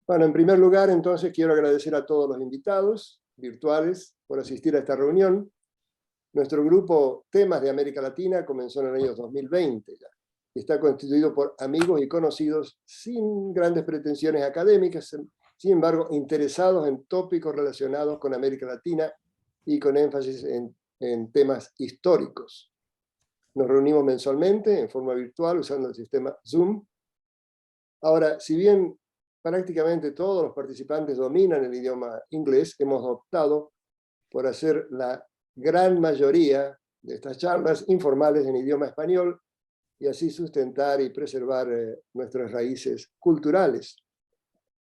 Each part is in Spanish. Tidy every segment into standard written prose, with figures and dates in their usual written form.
Bueno, en primer lugar, entonces, quiero agradecer a todos los invitados virtuales por asistir a esta reunión. Nuestro grupo Temas de América Latina comenzó en el año 2020 ya, y está constituido por amigos y conocidos sin grandes pretensiones académicas, sin embargo, interesados en tópicos relacionados con América Latina y con énfasis en temas históricos. Nos reunimos mensualmente en forma virtual usando el sistema Zoom. Ahora, si bien prácticamente todos los participantes dominan el idioma inglés, hemos optado por hacer la gran mayoría de estas charlas informales en idioma español y así sustentar y preservar nuestras raíces culturales.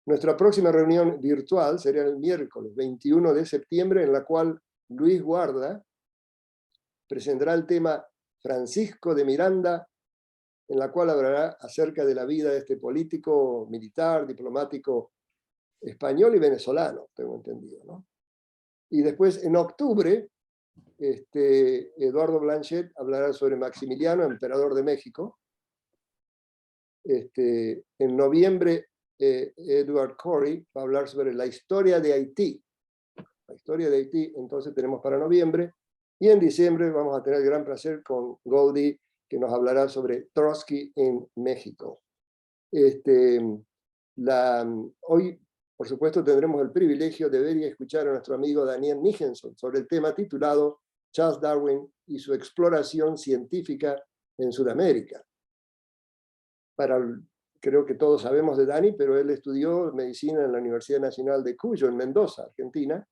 Nuestra próxima reunión virtual será el miércoles 21 de septiembre, en la cual Luis Guarda presentará el tema Francisco de Miranda, en la cual hablará acerca de la vida de este político, militar, diplomático español y venezolano, tengo entendido, ¿no? Y después, en octubre, Eduardo Blanchet hablará sobre Maximiliano, emperador de México. En noviembre, Edward Corey va a hablar sobre la historia de Haití. La historia de Haití, entonces, tenemos para noviembre. Y en diciembre vamos a tener el gran placer con Goldie, que nos hablará sobre Trotsky en México. Hoy, por supuesto, tendremos el privilegio de ver y escuchar a nuestro amigo Daniel Nichenson sobre el tema titulado Charles Darwin y su exploración científica en Sudamérica. Creo que todos sabemos de Dani, pero él estudió medicina en la Universidad Nacional de Cuyo, en Mendoza, Argentina.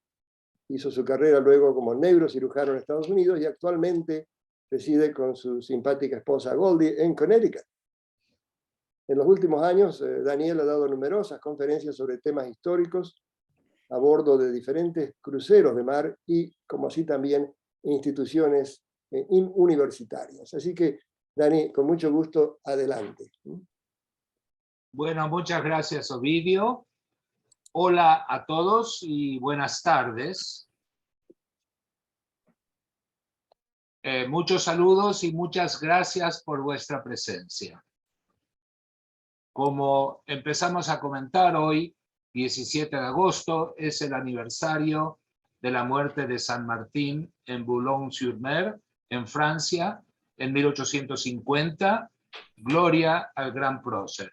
Hizo su carrera luego como neurocirujano en Estados Unidos y actualmente reside con su simpática esposa Goldie en Connecticut. En los últimos años, Daniel ha dado numerosas conferencias sobre temas históricos a bordo de diferentes cruceros de mar y, como así también, instituciones universitarias. Así que, Dani, con mucho gusto, adelante. Bueno, muchas gracias, Ovidio. Hola a todos y buenas tardes. Muchos saludos y muchas gracias por vuestra presencia. Como empezamos a comentar hoy, 17 de agosto, es el aniversario de la muerte de San Martín en Boulogne-sur-Mer, en Francia, en 1850. Gloria al gran prócer.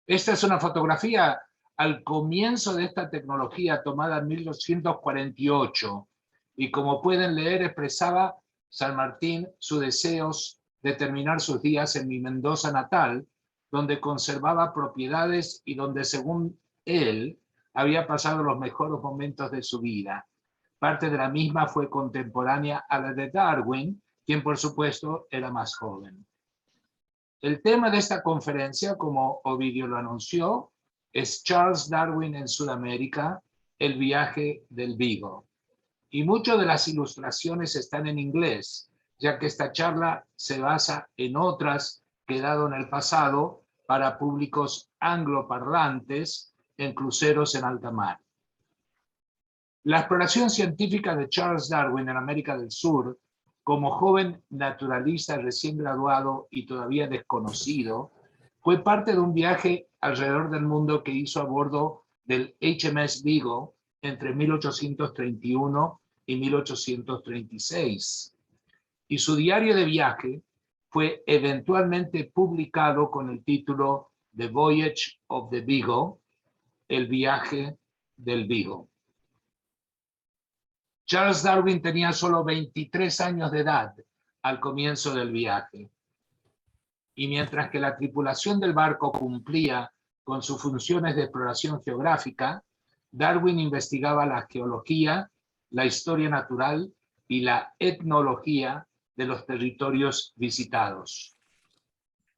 Esta es una fotografía al comienzo de esta tecnología tomada en 1848 y como pueden leer expresaba San Martín sus deseos de terminar sus días en mi Mendoza natal, donde conservaba propiedades y donde según él había pasado los mejores momentos de su vida. Parte de la misma fue contemporánea a la de Darwin, quien por supuesto era más joven. El tema de esta conferencia, como Ovidio lo anunció, es Charles Darwin en Sudamérica, el viaje del Beagle. Y muchas de las ilustraciones están en inglés, ya que esta charla se basa en otras que he dado en el pasado para públicos angloparlantes en cruceros en alta mar. La exploración científica de Charles Darwin en América del Sur, como joven naturalista recién graduado y todavía desconocido, fue parte de un viaje alrededor del mundo que hizo a bordo del HMS Beagle entre 1831 y 1836. Y su diario de viaje fue eventualmente publicado con el título The Voyage of the Beagle, el viaje del Beagle. Charles Darwin tenía solo 23 años de edad al comienzo del viaje. Y mientras que la tripulación del barco cumplía con sus funciones de exploración geográfica, Darwin investigaba la geología, la historia natural y la etnología de los territorios visitados.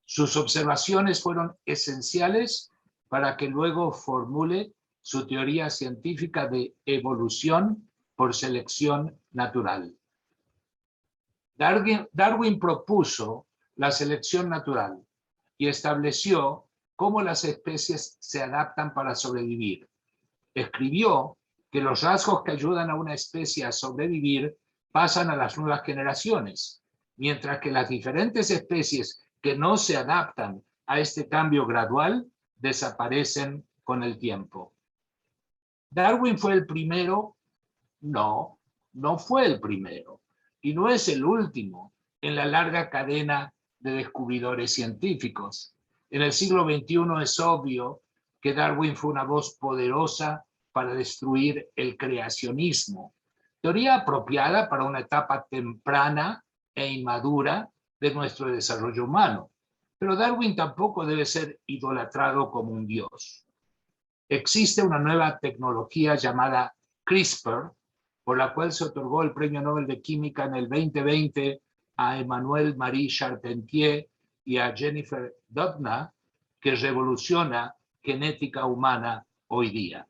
Sus observaciones fueron esenciales para que luego formule su teoría científica de evolución por selección natural. Darwin propuso la selección natural y estableció cómo las especies se adaptan para sobrevivir. Escribió que los rasgos que ayudan a una especie a sobrevivir pasan a las nuevas generaciones, mientras que las diferentes especies que no se adaptan a este cambio gradual desaparecen con el tiempo. ¿Darwin fue el primero? No, no fue el primero. Y no es el último en la larga cadena de descubridores científicos. En el siglo XXI es obvio que Darwin fue una voz poderosa para destruir el creacionismo, teoría apropiada para una etapa temprana e inmadura de nuestro desarrollo humano. Pero Darwin tampoco debe ser idolatrado como un dios. Existe una nueva tecnología llamada CRISPR, por la cual se otorgó el Premio Nobel de Química en el 2020 a Emmanuel Marie Charpentier y a Jennifer Doudna, que revoluciona genética humana hoy día.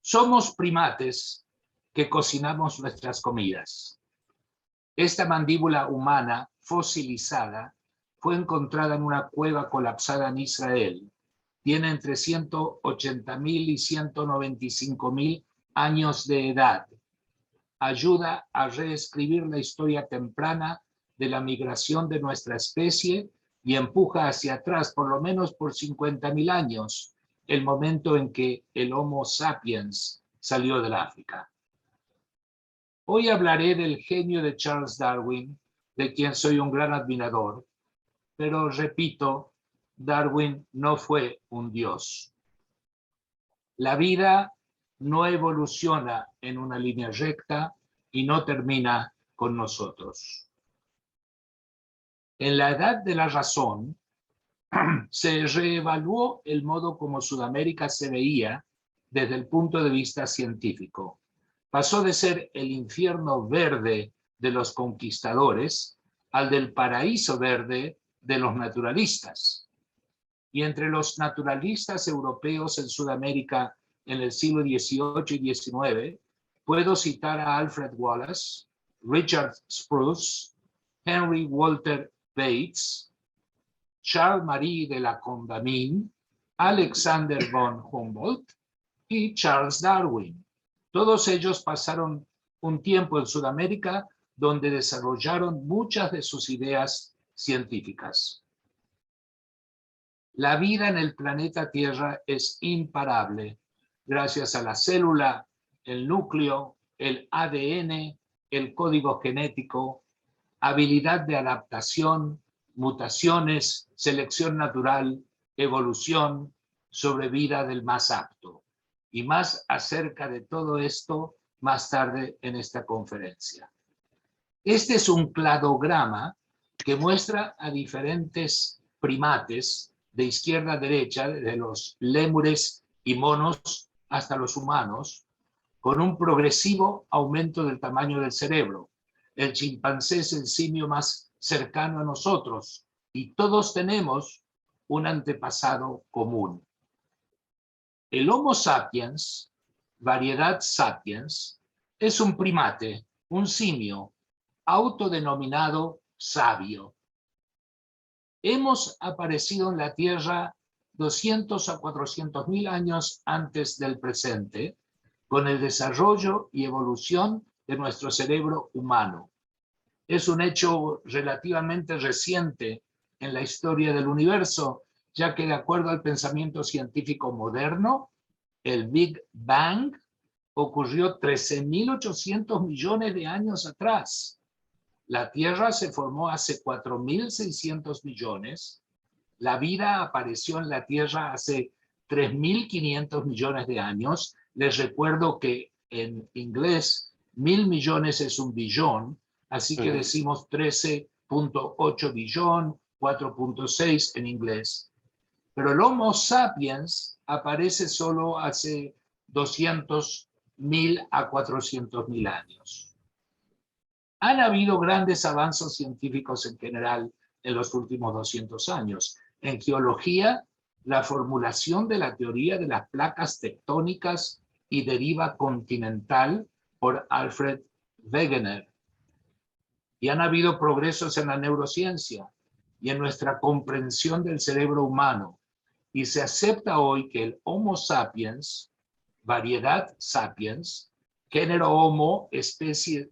Somos primates que cocinamos nuestras comidas. Esta mandíbula humana fosilizada fue encontrada en una cueva colapsada en Israel. Tiene entre 180.000 y 195.000 años de edad. Ayuda a reescribir la historia temprana de la migración de nuestra especie y empuja hacia atrás, por lo menos por 50.000 años, el momento en que el Homo sapiens salió del África. Hoy hablaré del genio de Charles Darwin, de quien soy un gran admirador, pero repito, Darwin no fue un dios. La vida no evoluciona en una línea recta y no termina con nosotros. En la edad de la razón, se reevaluó el modo como Sudamérica se veía desde el punto de vista científico. Pasó de ser el infierno verde de los conquistadores al del paraíso verde de los naturalistas. Y entre los naturalistas europeos en Sudamérica en el siglo XVIII y XIX, puedo citar a Alfred Wallace, Richard Spruce, Henry Walter Bates, Charles-Marie de la Condamine, Alexander von Humboldt y Charles Darwin. Todos ellos pasaron un tiempo en Sudamérica donde desarrollaron muchas de sus ideas científicas. La vida en el planeta Tierra es imparable gracias a la célula, el núcleo, el ADN, el código genético, habilidad de adaptación, mutaciones, selección natural, evolución, sobrevida del más apto. Y más acerca de todo esto más tarde en esta conferencia. Este es un cladograma que muestra a diferentes primates de izquierda a derecha, desde los lémures y monos hasta los humanos, con un progresivo aumento del tamaño del cerebro. El chimpancé es el simio más cercano a nosotros y todos tenemos un antepasado común. El Homo sapiens, variedad sapiens, es un primate, un simio, autodenominado sabio. Hemos aparecido en la Tierra 200 a 400.000 años antes del presente, con el desarrollo y evolución de nuestro cerebro humano. Es un hecho relativamente reciente en la historia del universo, ya que de acuerdo al pensamiento científico moderno, el Big Bang ocurrió 13.800 millones de años atrás. La Tierra se formó hace 4.600 millones. La vida apareció en la Tierra hace 3.500 millones de años. Les recuerdo que en inglés 1.000 millones es un billón, así que decimos 13.8 billón, 4.6 en inglés. Pero el Homo sapiens aparece solo hace 200.000 a 400.000 años. Han habido grandes avances científicos en general en los últimos 200 años. En geología, la formulación de la teoría de las placas tectónicas y deriva continental por Alfred Wegener. Y han habido progresos en la neurociencia y en nuestra comprensión del cerebro humano. Y se acepta hoy que el Homo sapiens, variedad sapiens, género Homo, especie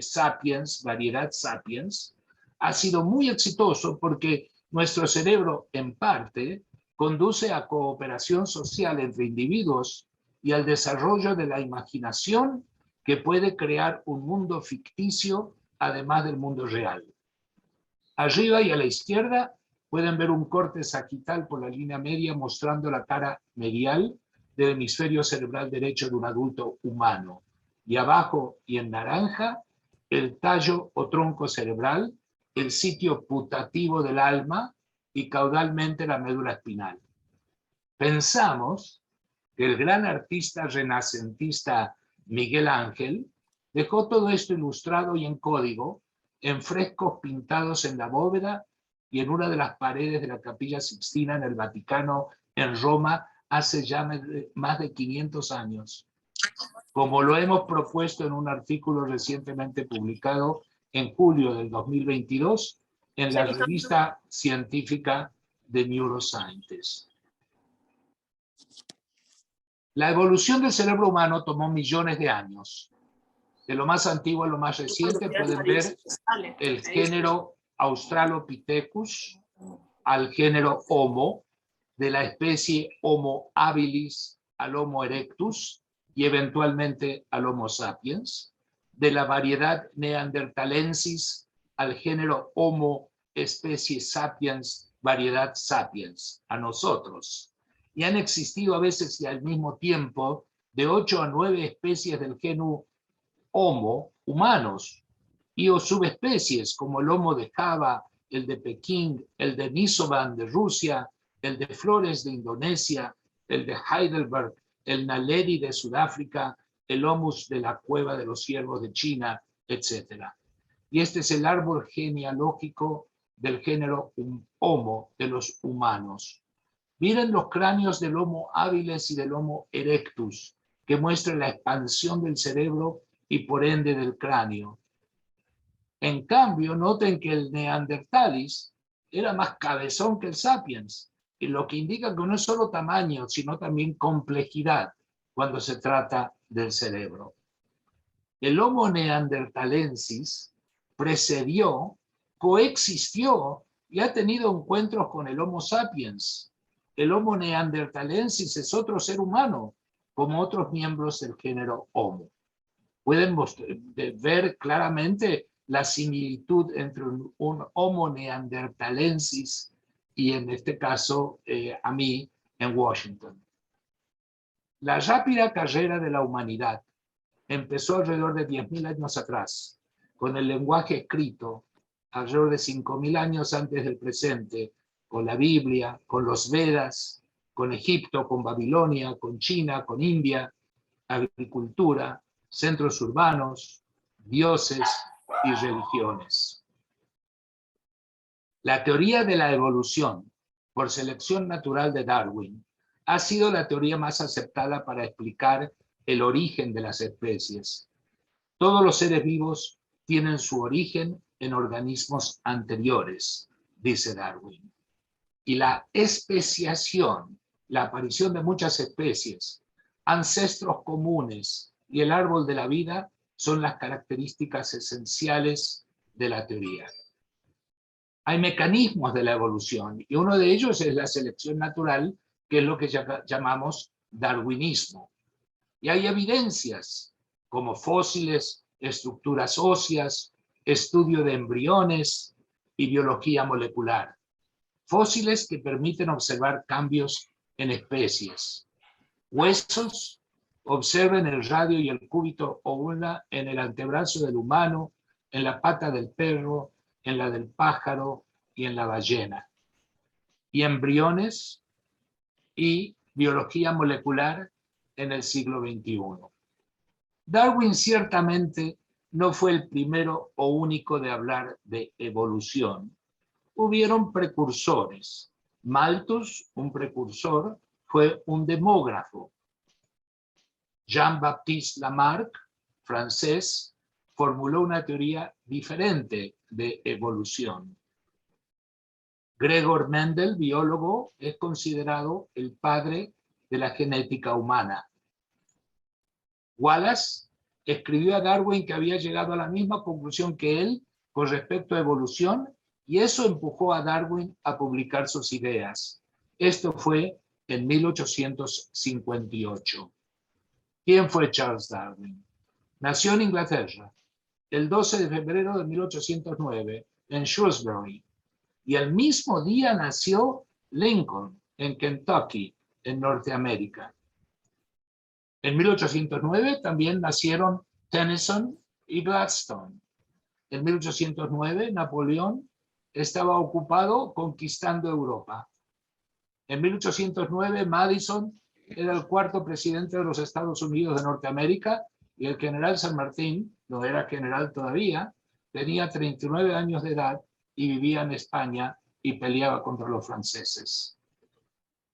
sapiens, variedad sapiens, ha sido muy exitoso porque nuestro cerebro, en parte, conduce a cooperación social entre individuos y al desarrollo de la imaginación que puede crear un mundo ficticio además del mundo real. Arriba y a la izquierda pueden ver un corte sagital por la línea media mostrando la cara medial del hemisferio cerebral derecho de un adulto humano. Y abajo y en naranja, el tallo o tronco cerebral, el sitio putativo del alma y caudalmente la médula espinal. Pensamos que el gran artista renacentista Miguel Ángel dejó todo esto ilustrado y en código en frescos pintados en la bóveda y en una de las paredes de la Capilla Sixtina en el Vaticano, en Roma, hace ya más de 500 años, como lo hemos propuesto en un artículo recientemente publicado en julio del 2022 en la revista científica de Neuroscientist. La evolución del cerebro humano tomó millones de años. De lo más antiguo a lo más reciente pueden ver el género Australopithecus al género Homo, de la especie Homo habilis al Homo erectus y eventualmente al Homo sapiens, de la variedad Neanderthalensis al género Homo especie sapiens, variedad sapiens, a nosotros. Y han existido a veces y al mismo tiempo de 8 a 9 especies del género Homo humanos y o subespecies como el Homo de Java, el de Pekín, el de Nisovan de Rusia, el de Flores de Indonesia, el de Heidelberg, el Naledi de Sudáfrica, el Homus de la Cueva de los Ciervos de China, etc. Y este es el árbol genealógico del género Homo, de los humanos. Miren los cráneos del Homo habilis y del Homo erectus, que muestran la expansión del cerebro y por ende del cráneo. En cambio, noten que el Neanderthalis era más cabezón que el Sapiens, y lo que indica que no es solo tamaño, sino también complejidad cuando se trata del cerebro. El Homo neanderthalensis precedió, coexistió y ha tenido encuentros con el Homo sapiens. El Homo neanderthalensis es otro ser humano, como otros miembros del género Homo. Pueden ver claramente la similitud entre un Homo neanderthalensis y en este caso a mí en Washington. La rápida carrera de la humanidad empezó alrededor de 10.000 años atrás, con el lenguaje escrito, alrededor de 5.000 años antes del presente, con la Biblia, con los Vedas, con Egipto, con Babilonia, con China, con India, agricultura, centros urbanos, dioses y religiones. La teoría de la evolución por selección natural de Darwin ha sido la teoría más aceptada para explicar el origen de las especies. Todos los seres vivos tienen su origen en organismos anteriores, dice Darwin. Y la especiación, la aparición de muchas especies, ancestros comunes y el árbol de la vida son las características esenciales de la teoría. Hay mecanismos de la evolución y uno de ellos es la selección natural, que es lo que llamamos darwinismo. Y hay evidencias como fósiles, estructuras óseas, estudio de embriones y biología molecular. Fósiles que permiten observar cambios en especies. Huesos, observen el radio y el cúbito o una en el antebrazo del humano, en la pata del perro, en la del pájaro y en la ballena. Y embriones y biología molecular en el siglo XXI. Darwin ciertamente no fue el primero o único de hablar de evolución. Hubieron precursores. Malthus, un precursor, fue un demógrafo. Jean-Baptiste Lamarck, francés, formuló una teoría diferente de evolución. Gregor Mendel, biólogo, es considerado el padre de la genética humana. Wallace escribió a Darwin que había llegado a la misma conclusión que él con respecto a evolución, y eso empujó a Darwin a publicar sus ideas. Esto fue en 1858. ¿Quién fue Charles Darwin? Nació en Inglaterra el 12 de febrero de 1809 en Shrewsbury, y el mismo día nació Lincoln en Kentucky, en Norteamérica. En 1809 también nacieron Tennyson y Gladstone. En 1809 Napoleón estaba ocupado conquistando Europa. En 1809 Madison era el cuarto presidente de los Estados Unidos de Norteamérica, y el general San Martín, no era general todavía, tenía 39 años de edad y vivía en España y peleaba contra los franceses.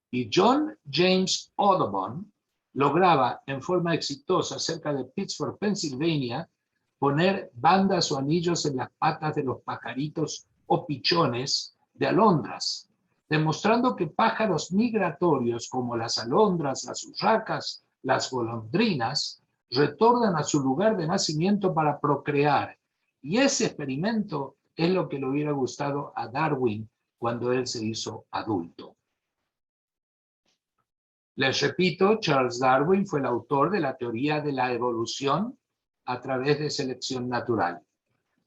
Y John James Audubon lograba en forma exitosa cerca de Pittsburgh, Pensilvania, poner bandas o anillos en las patas de los pajaritos o pichones de alondras, demostrando que pájaros migratorios como las alondras, las urracas, las golondrinas, retornan a su lugar de nacimiento para procrear. Y ese experimento es lo que le hubiera gustado a Darwin cuando él se hizo adulto. Les repito, Charles Darwin fue el autor de la teoría de la evolución a través de selección natural.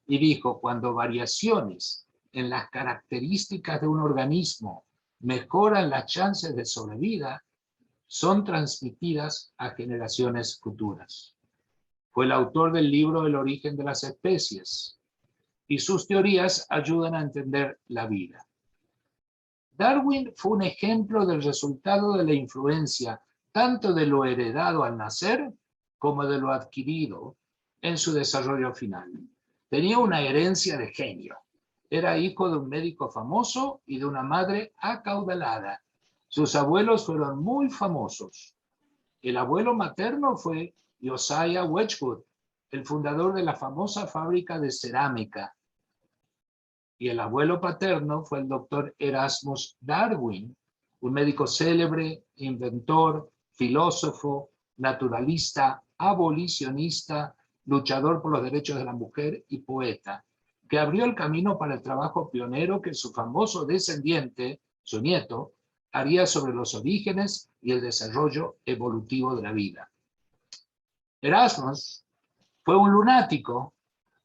Y dijo, cuando variaciones en las características de un organismo mejoran las chances de sobrevida, son transmitidas a generaciones futuras. Fue el autor del libro El origen de las especies, y sus teorías ayudan a entender la vida. Darwin fue un ejemplo del resultado de la influencia tanto de lo heredado al nacer como de lo adquirido en su desarrollo final. Tenía una herencia de genio. Era hijo de un médico famoso y de una madre acaudalada. Sus abuelos fueron muy famosos. El abuelo materno fue Josiah Wedgwood, el fundador de la famosa fábrica de cerámica. Y el abuelo paterno fue el doctor Erasmus Darwin, un médico célebre, inventor, filósofo, naturalista, abolicionista, luchador por los derechos de la mujer y poeta, que abrió el camino para el trabajo pionero que su famoso descendiente, su nieto, haría sobre los orígenes y el desarrollo evolutivo de la vida. Erasmus fue un lunático.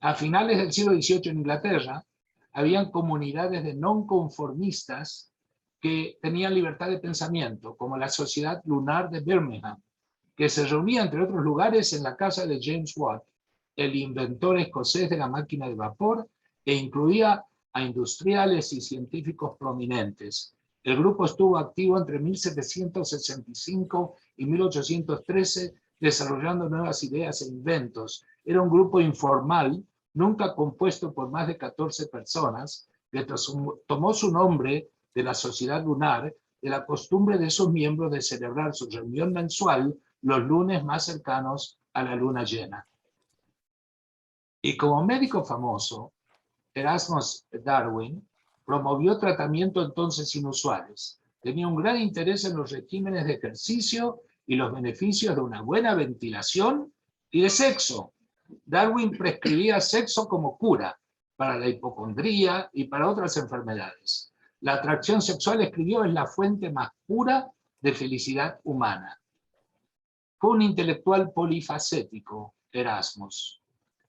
A finales del siglo XVIII en Inglaterra, habían comunidades de nonconformistas que tenían libertad de pensamiento, como la Sociedad Lunar de Birmingham, que se reunía, entre otros lugares, en la casa de James Watt, el inventor escocés de la máquina de vapor, e incluía a industriales y científicos prominentes. El grupo estuvo activo entre 1765 y 1813, desarrollando nuevas ideas e inventos. Era un grupo informal, nunca compuesto por más de 14 personas, que tomó su nombre de la Sociedad Lunar, de la costumbre de sus miembros de celebrar su reunión mensual los lunes más cercanos a la luna llena. Y como médico famoso, Erasmus Darwin promovió tratamientos entonces inusuales. Tenía un gran interés en los regímenes de ejercicio y los beneficios de una buena ventilación y de sexo. Darwin prescribía sexo como cura para la hipocondría y para otras enfermedades. La atracción sexual, escribió, es la fuente más pura de felicidad humana. Fue un intelectual polifacético, Erasmus.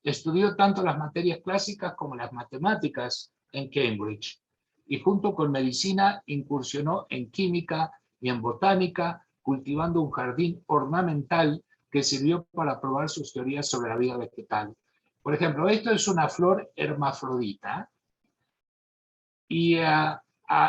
Estudió tanto las materias clásicas como las matemáticas en Cambridge, y junto con medicina incursionó en química y en botánica, cultivando un jardín ornamental que sirvió para probar sus teorías sobre la vida vegetal. Por ejemplo, esto es una flor hermafrodita, y a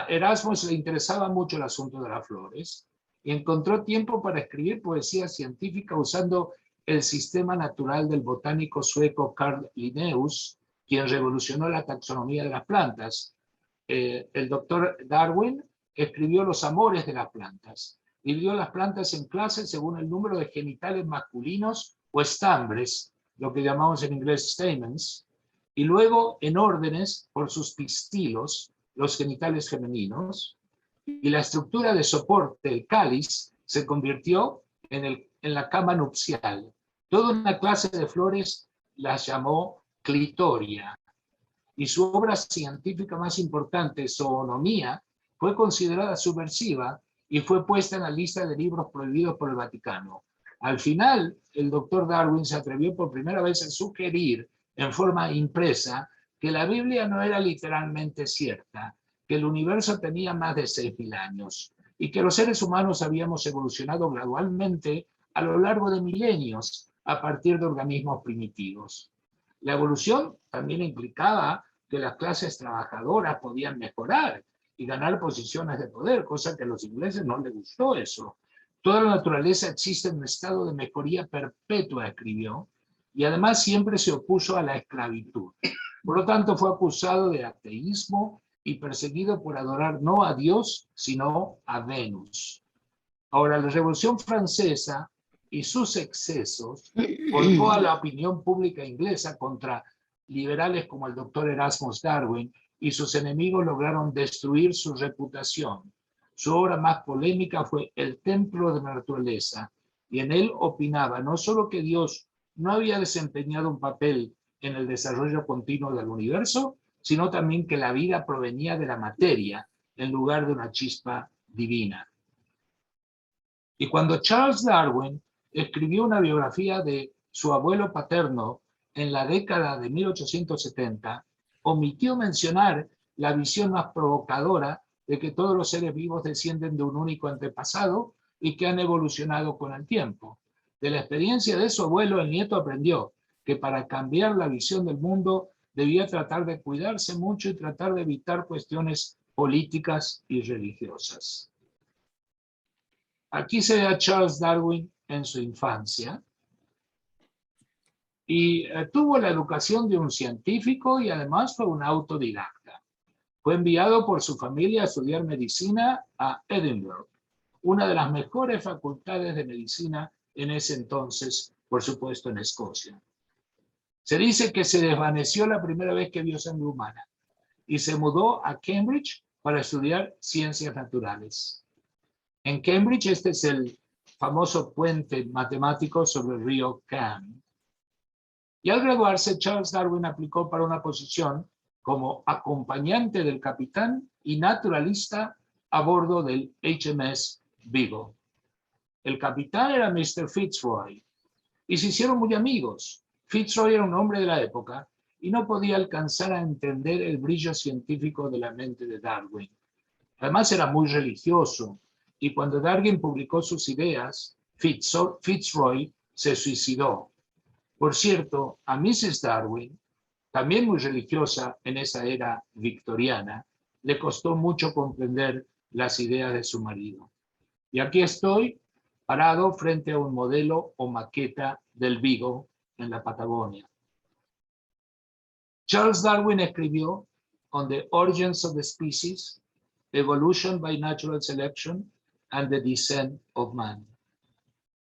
Erasmus le interesaba mucho el asunto de las flores, y encontró tiempo para escribir poesía científica usando el sistema natural del botánico sueco Carl Linnaeus, quien revolucionó la taxonomía de las plantas. El doctor Darwin escribió Los amores de las plantas. Dividió las plantas en clases según el número de genitales masculinos o estambres, lo que llamamos en inglés stamens, y luego en órdenes por sus pistilos, los genitales femeninos, y la estructura de soporte, el cáliz, se convirtió en la cama nupcial. Toda una clase de flores las llamó clitoria. Y su obra científica más importante, Zoonomía, fue considerada subversiva y fue puesta en la lista de libros prohibidos por el Vaticano. Al final, el doctor Darwin se atrevió por primera vez a sugerir en forma impresa que la Biblia no era literalmente cierta, que el universo tenía más de 6.000 años y que los seres humanos habíamos evolucionado gradualmente a lo largo de milenios a partir de organismos primitivos. La evolución también implicaba que las clases trabajadoras podían mejorar y ganar posiciones de poder, cosa que a los ingleses no les gustó eso. Toda la naturaleza existe en un estado de mejoría perpetua, escribió, y además siempre se opuso a la esclavitud. Por lo tanto, fue acusado de ateísmo y perseguido por adorar no a Dios, sino a Venus. Ahora, la Revolución Francesa y sus excesos volcó a la opinión pública inglesa contra liberales como el doctor Erasmus Darwin, y sus enemigos lograron destruir su reputación. Su obra más polémica fue El Templo de la Naturaleza, y en él opinaba no solo que Dios no había desempeñado un papel en el desarrollo continuo del universo, sino también que la vida provenía de la materia en lugar de una chispa divina. Y cuando Charles Darwin escribió una biografía de su abuelo paterno en la década de 1870, omitió mencionar la visión más provocadora de que todos los seres vivos descienden de un único antepasado y que han evolucionado con el tiempo. De la experiencia de su abuelo, el nieto aprendió que para cambiar la visión del mundo debía tratar de cuidarse mucho y tratar de evitar cuestiones políticas y religiosas. Aquí se ve a Charles Darwin en su infancia y tuvo la educación de un científico y además fue un autodidacta. Fue enviado por su familia a estudiar medicina a Edinburgh, una de las mejores facultades de medicina en ese entonces, por supuesto en Escocia. Se dice que se desvaneció la primera vez que vio sangre humana y se mudó a Cambridge para estudiar ciencias naturales. En Cambridge, este es el famoso puente matemático sobre el río Cam. Y al graduarse, Charles Darwin aplicó para una posición como acompañante del capitán y naturalista a bordo del HMS Beagle. El capitán era Mr. Fitzroy y se hicieron muy amigos. Fitzroy era un hombre de la época y no podía alcanzar a entender el brillo científico de la mente de Darwin. Además era muy religioso, y cuando Darwin publicó sus ideas, Fitzroy se suicidó. Por cierto, a Mrs. Darwin, también muy religiosa en esa era victoriana, le costó mucho comprender las ideas de su marido. Y aquí estoy, parado frente a un modelo o maqueta del Beagle en la Patagonia. Charles Darwin escribió On the Origins of the Species, Evolution by Natural Selection and the Descent of Man.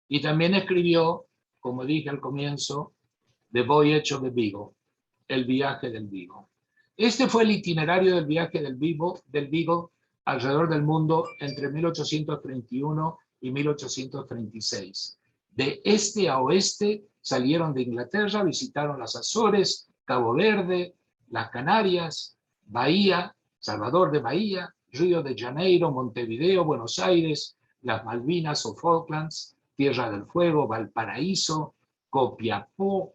Y también escribió, como dije al comienzo, The Voyage of the Beagle, el viaje del Beagle. Este fue el itinerario del viaje del Beagle alrededor del mundo entre 1831 y 1836. De este a oeste salieron de Inglaterra, visitaron las Azores, Cabo Verde, las Canarias, Bahía, Salvador de Bahía, Río de Janeiro, Montevideo, Buenos Aires, las Malvinas o Falklands, Tierra del Fuego, Valparaíso, Copiapó,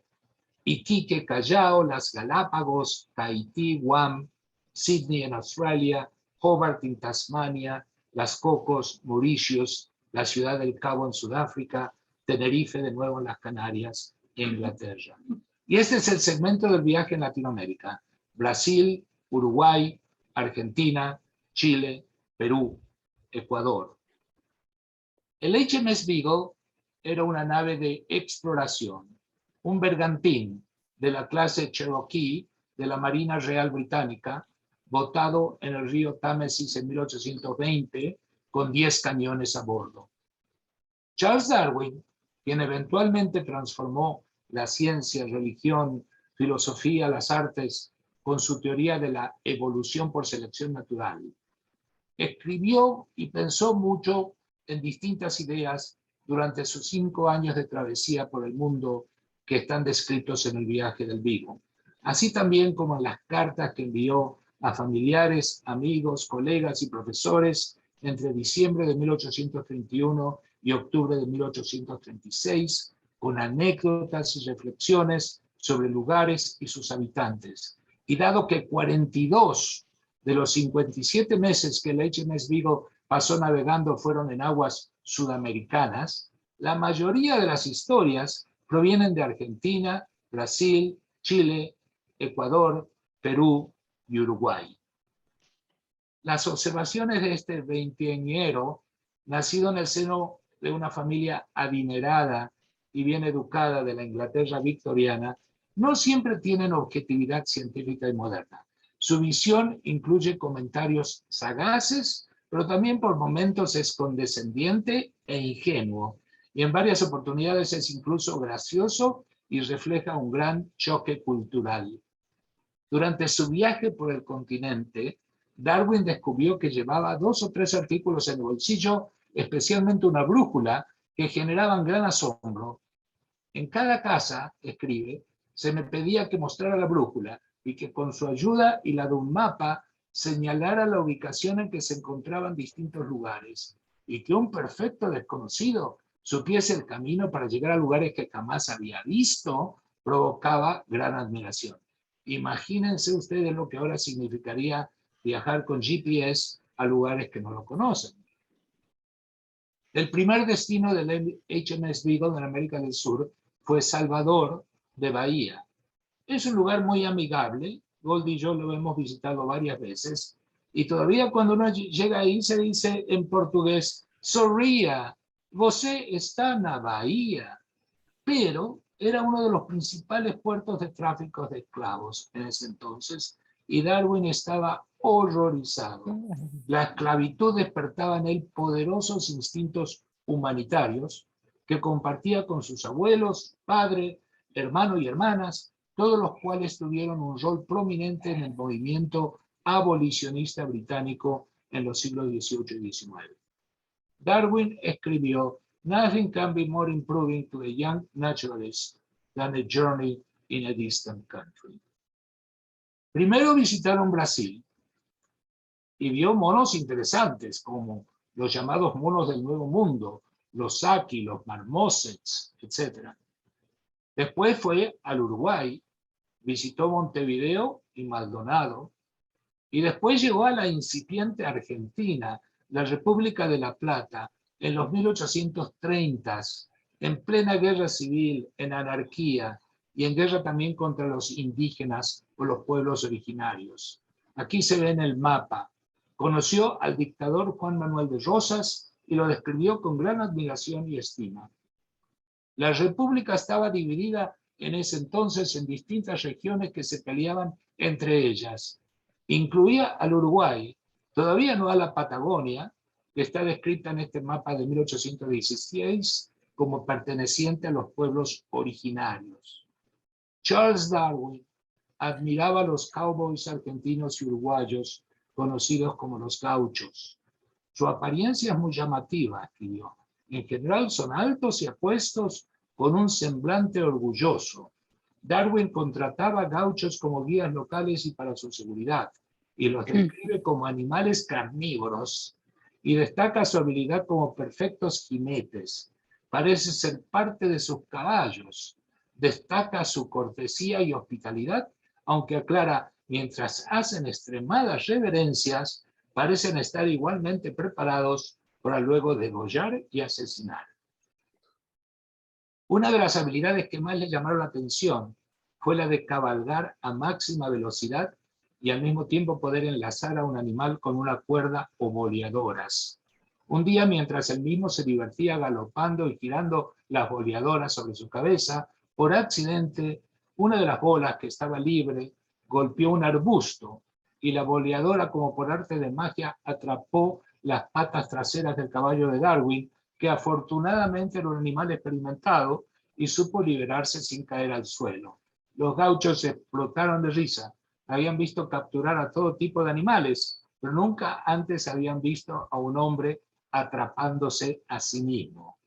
Iquique, Callao, las Galápagos, Tahití, Guam, Sydney en Australia, Hobart en Tasmania, las Cocos, Mauritius, la Ciudad del Cabo en Sudáfrica, Tenerife de nuevo en las Canarias e Inglaterra. Y este es el segmento del viaje en Latinoamérica: Brasil, Uruguay, Argentina, Chile, Perú, Ecuador. El HMS Beagle era una nave de exploración, un bergantín de la clase Cherokee de la Marina Real Británica, botado en el río Támesis en 1820 con 10 cañones a bordo. Charles Darwin, quien eventualmente transformó la ciencia, religión, filosofía, las artes con su teoría de la evolución por selección natural, escribió y pensó mucho en distintas ideas durante sus 5 años de travesía por el mundo que están descritos en el viaje del Beagle, así también como en las cartas que envió a familiares, amigos, colegas y profesores entre diciembre de 1831 y octubre de 1836, con anécdotas y reflexiones sobre lugares y sus habitantes. Y dado que 42 de los 57 meses que el HMS Beagle pasó navegando fueron en aguas sudamericanas, la mayoría de las historias provienen de Argentina, Brasil, Chile, Ecuador, Perú y Uruguay. Las observaciones de este veinteañero, nacido en el seno de una familia adinerada y bien educada de la Inglaterra victoriana, no siempre tienen objetividad científica y moderna. Su visión incluye comentarios sagaces, pero también por momentos es condescendiente e ingenuo, y en varias oportunidades es incluso gracioso y refleja un gran choque cultural. Durante su viaje por el continente, Darwin descubrió que llevaba 2 o 3 artículos en el bolsillo, especialmente una brújula, que generaban gran asombro. En cada casa, escribe, se me pedía que mostrara la brújula y que con su ayuda y la de un mapa señalara la ubicación en que se encontraban distintos lugares, y que un perfecto desconocido supiese el camino para llegar a lugares que jamás había visto provocaba gran admiración. Imagínense ustedes lo que ahora significaría viajar con GPS a lugares que no lo conocen. El primer destino del HMS Beagle en América del Sur fue Salvador de Bahía. Es un lugar muy amigable. Gold y yo lo hemos visitado varias veces. Y todavía cuando uno llega ahí se dice en portugués, sorria, você está na Bahía. Pero era uno de los principales puertos de tráfico de esclavos en ese entonces, y Darwin estaba horrorizado. La esclavitud despertaba en él poderosos instintos humanitarios que compartía con sus abuelos, padre, hermano y hermanas, todos los cuales tuvieron un rol prominente en el movimiento abolicionista británico en los siglos XVIII y XIX. Darwin escribió: "Nothing can be more improving to a young naturalist than a journey in a distant country." Primero visitaron Brasil y vio monos interesantes como los llamados monos del Nuevo Mundo, los saki, los marmosets, etc. Después fue al Uruguay, visitó Montevideo y Maldonado, y después llegó a la incipiente Argentina, la República de La Plata, en los 1830s, en plena guerra civil, en anarquía, y en guerra también contra los indígenas o los pueblos originarios. Aquí se ve en el mapa. Conoció al dictador Juan Manuel de Rosas y lo describió con gran admiración y estima. La República estaba dividida en ese entonces en distintas regiones que se peleaban entre ellas. Incluía al Uruguay, todavía no a la Patagonia, que está descrita en este mapa de 1816 como perteneciente a los pueblos originarios. Charles Darwin admiraba a los cowboys argentinos y uruguayos, conocidos como los gauchos. Su apariencia es muy llamativa, escribió. En general son altos y apuestos, con un semblante orgulloso. Darwin contrataba gauchos como guías locales y para su seguridad, y los describe como animales carnívoros, y destaca su habilidad como perfectos jinetes. Parece ser parte de sus caballos. Destaca su cortesía y hospitalidad, aunque aclara, mientras hacen extremadas reverencias, parecen estar igualmente preparados para luego degollar y asesinar. Una de las habilidades que más le llamaron la atención fue la de cabalgar a máxima velocidad y al mismo tiempo poder enlazar a un animal con una cuerda o boleadoras. Un día, mientras él mismo se divertía galopando y girando las boleadoras sobre su cabeza, por accidente, una de las bolas que estaba libre golpeó un arbusto y la boleadora, como por arte de magia, atrapó las patas traseras del caballo de Darwin, que afortunadamente era un animal experimentado y supo liberarse sin caer al suelo. Los gauchos explotaron de risa. Habían visto capturar a todo tipo de animales, pero nunca antes habían visto a un hombre atrapándose a sí mismo.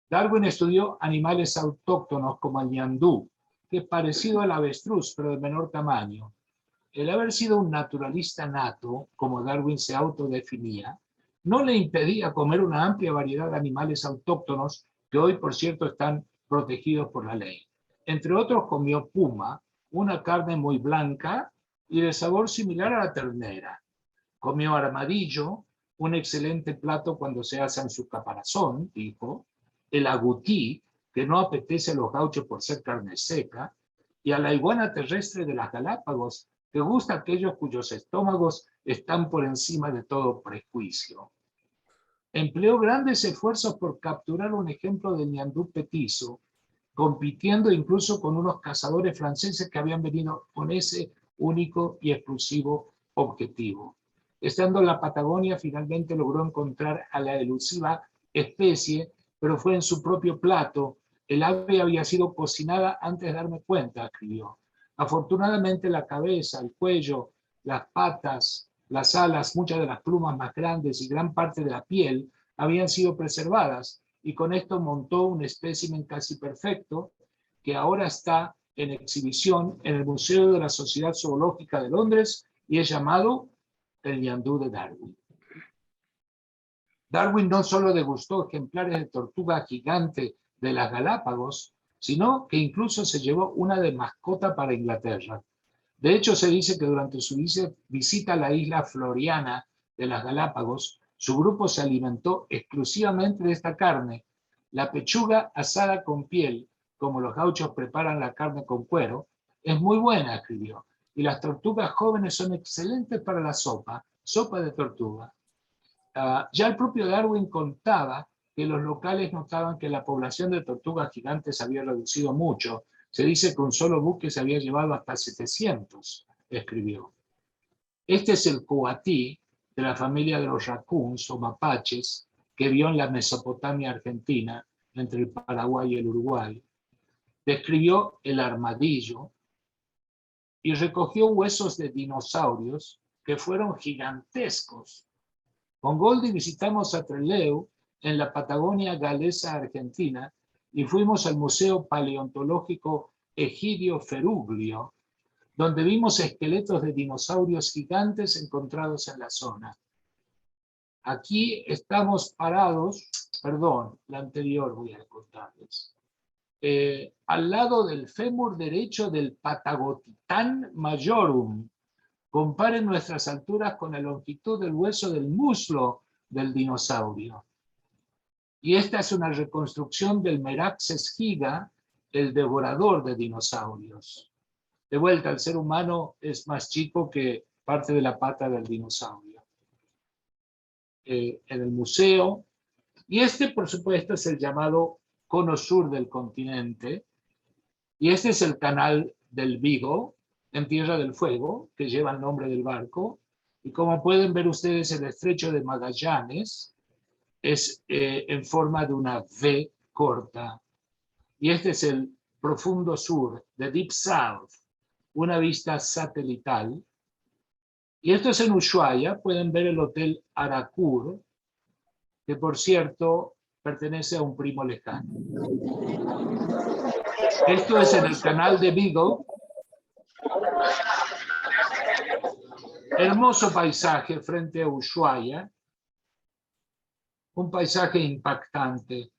Darwin estudió animales autóctonos como el ñandú, que es parecido al avestruz, pero de menor tamaño. el haber sido un naturalista nato, como Darwin se autodefinía, no le impedía comer una amplia variedad de animales autóctonos que hoy, por cierto, están protegidos por la ley. Entre otros, comió puma, una carne muy blanca y de sabor similar a la ternera. Comió armadillo, un excelente plato cuando se asa en su caparazón, dijo, el agutí, que no apetece a los gauchos por ser carne seca, y a la iguana terrestre de las Galápagos, que gusta a aquellos cuyos estómagos están por encima de todo prejuicio. Empleó grandes esfuerzos por capturar un ejemplo de ñandú petizo, compitiendo incluso con unos cazadores franceses que habían venido con ese único y exclusivo objetivo. Estando en la Patagonia, finalmente logró encontrar a la elusiva especie, pero fue en su propio plato. El ave había sido cocinada antes de darme cuenta, escribió. Afortunadamente la cabeza, el cuello, las patas, las alas, muchas de las plumas más grandes y gran parte de la piel habían sido preservadas, y con esto montó un espécimen casi perfecto que ahora está en exhibición en el Museo de la Sociedad Zoológica de Londres y es llamado el ñandú de Darwin. Darwin no solo degustó ejemplares de tortuga gigante de las Galápagos, sino que incluso se llevó una de mascota para Inglaterra. De hecho, se dice que durante su visita a la isla Floriana de las Galápagos, su grupo se alimentó exclusivamente de esta carne, la pechuga asada con piel, como los gauchos preparan la carne con cuero, es muy buena, escribió, y las tortugas jóvenes son excelentes para la sopa de tortuga. Ya el propio Darwin contaba que los locales notaban que la población de tortugas gigantes había reducido mucho. Se dice que un solo buque se había llevado hasta 700, escribió. Este es el coatí de la familia de los raccoons o mapaches que vio en la Mesopotamia argentina, entre el Paraguay y el Uruguay. Describió el armadillo y recogió huesos de dinosaurios que fueron gigantescos. Con Goldie visitamos a Trelew en la Patagonia galesa argentina y fuimos al Museo Paleontológico Egidio Feruglio, donde vimos esqueletos de dinosaurios gigantes encontrados en la zona. Aquí estamos parados, perdón, la anterior voy a contarles, al lado del fémur derecho del Patagotitán majorum. Comparen nuestras alturas con la longitud del hueso del muslo del dinosaurio. Y esta es una reconstrucción del Meraxes giga, el devorador de dinosaurios. De vuelta, el ser humano es más chico que parte de la pata del dinosaurio. En el museo, y este, por supuesto, es el llamado cono sur del continente, y este es el canal del Vigo, en Tierra del Fuego, que lleva el nombre del barco, y como pueden ver ustedes, el estrecho de Magallanes es en forma de una V corta. Y este es el profundo sur, de Deep South, una vista satelital. Y esto es en Ushuaia, pueden ver el Hotel Aracur, que por cierto pertenece a un primo lejano. Esto es en el canal de Vigo. Hermoso paisaje frente a Ushuaia, un paisaje impactante.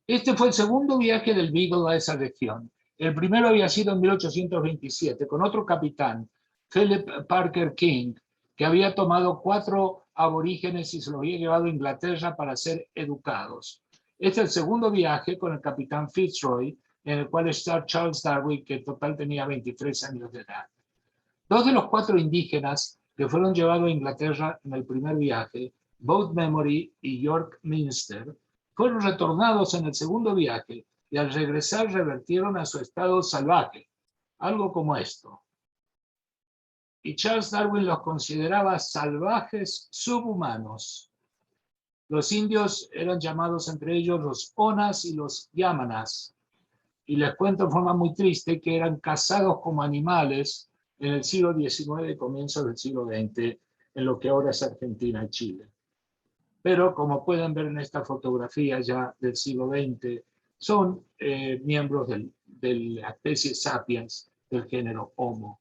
Este fue el segundo viaje del Beagle a esa región. El primero había sido en 1827, con otro capitán, Philip Parker King, que había tomado 4 aborígenes y se los había llevado a Inglaterra para ser educados. Este es el segundo viaje con el capitán Fitzroy, en el cual está Charles Darwin, que en total tenía 23 años de edad. 2 de los 4 indígenas que fueron llevados a Inglaterra en el primer viaje, Boat Memory y York Minster, fueron retornados en el segundo viaje y al regresar revertieron a su estado salvaje, algo como esto. Y Charles Darwin los consideraba salvajes subhumanos. Los indios eran llamados entre ellos los Onas y los Yamanas. Y les cuento en forma muy triste que eran cazados como animales en el siglo XIX y comienzos del siglo XX, en lo que ahora es Argentina y Chile. Pero como pueden ver en esta fotografía ya del siglo XX, son miembros de la especie Sapiens del género Homo.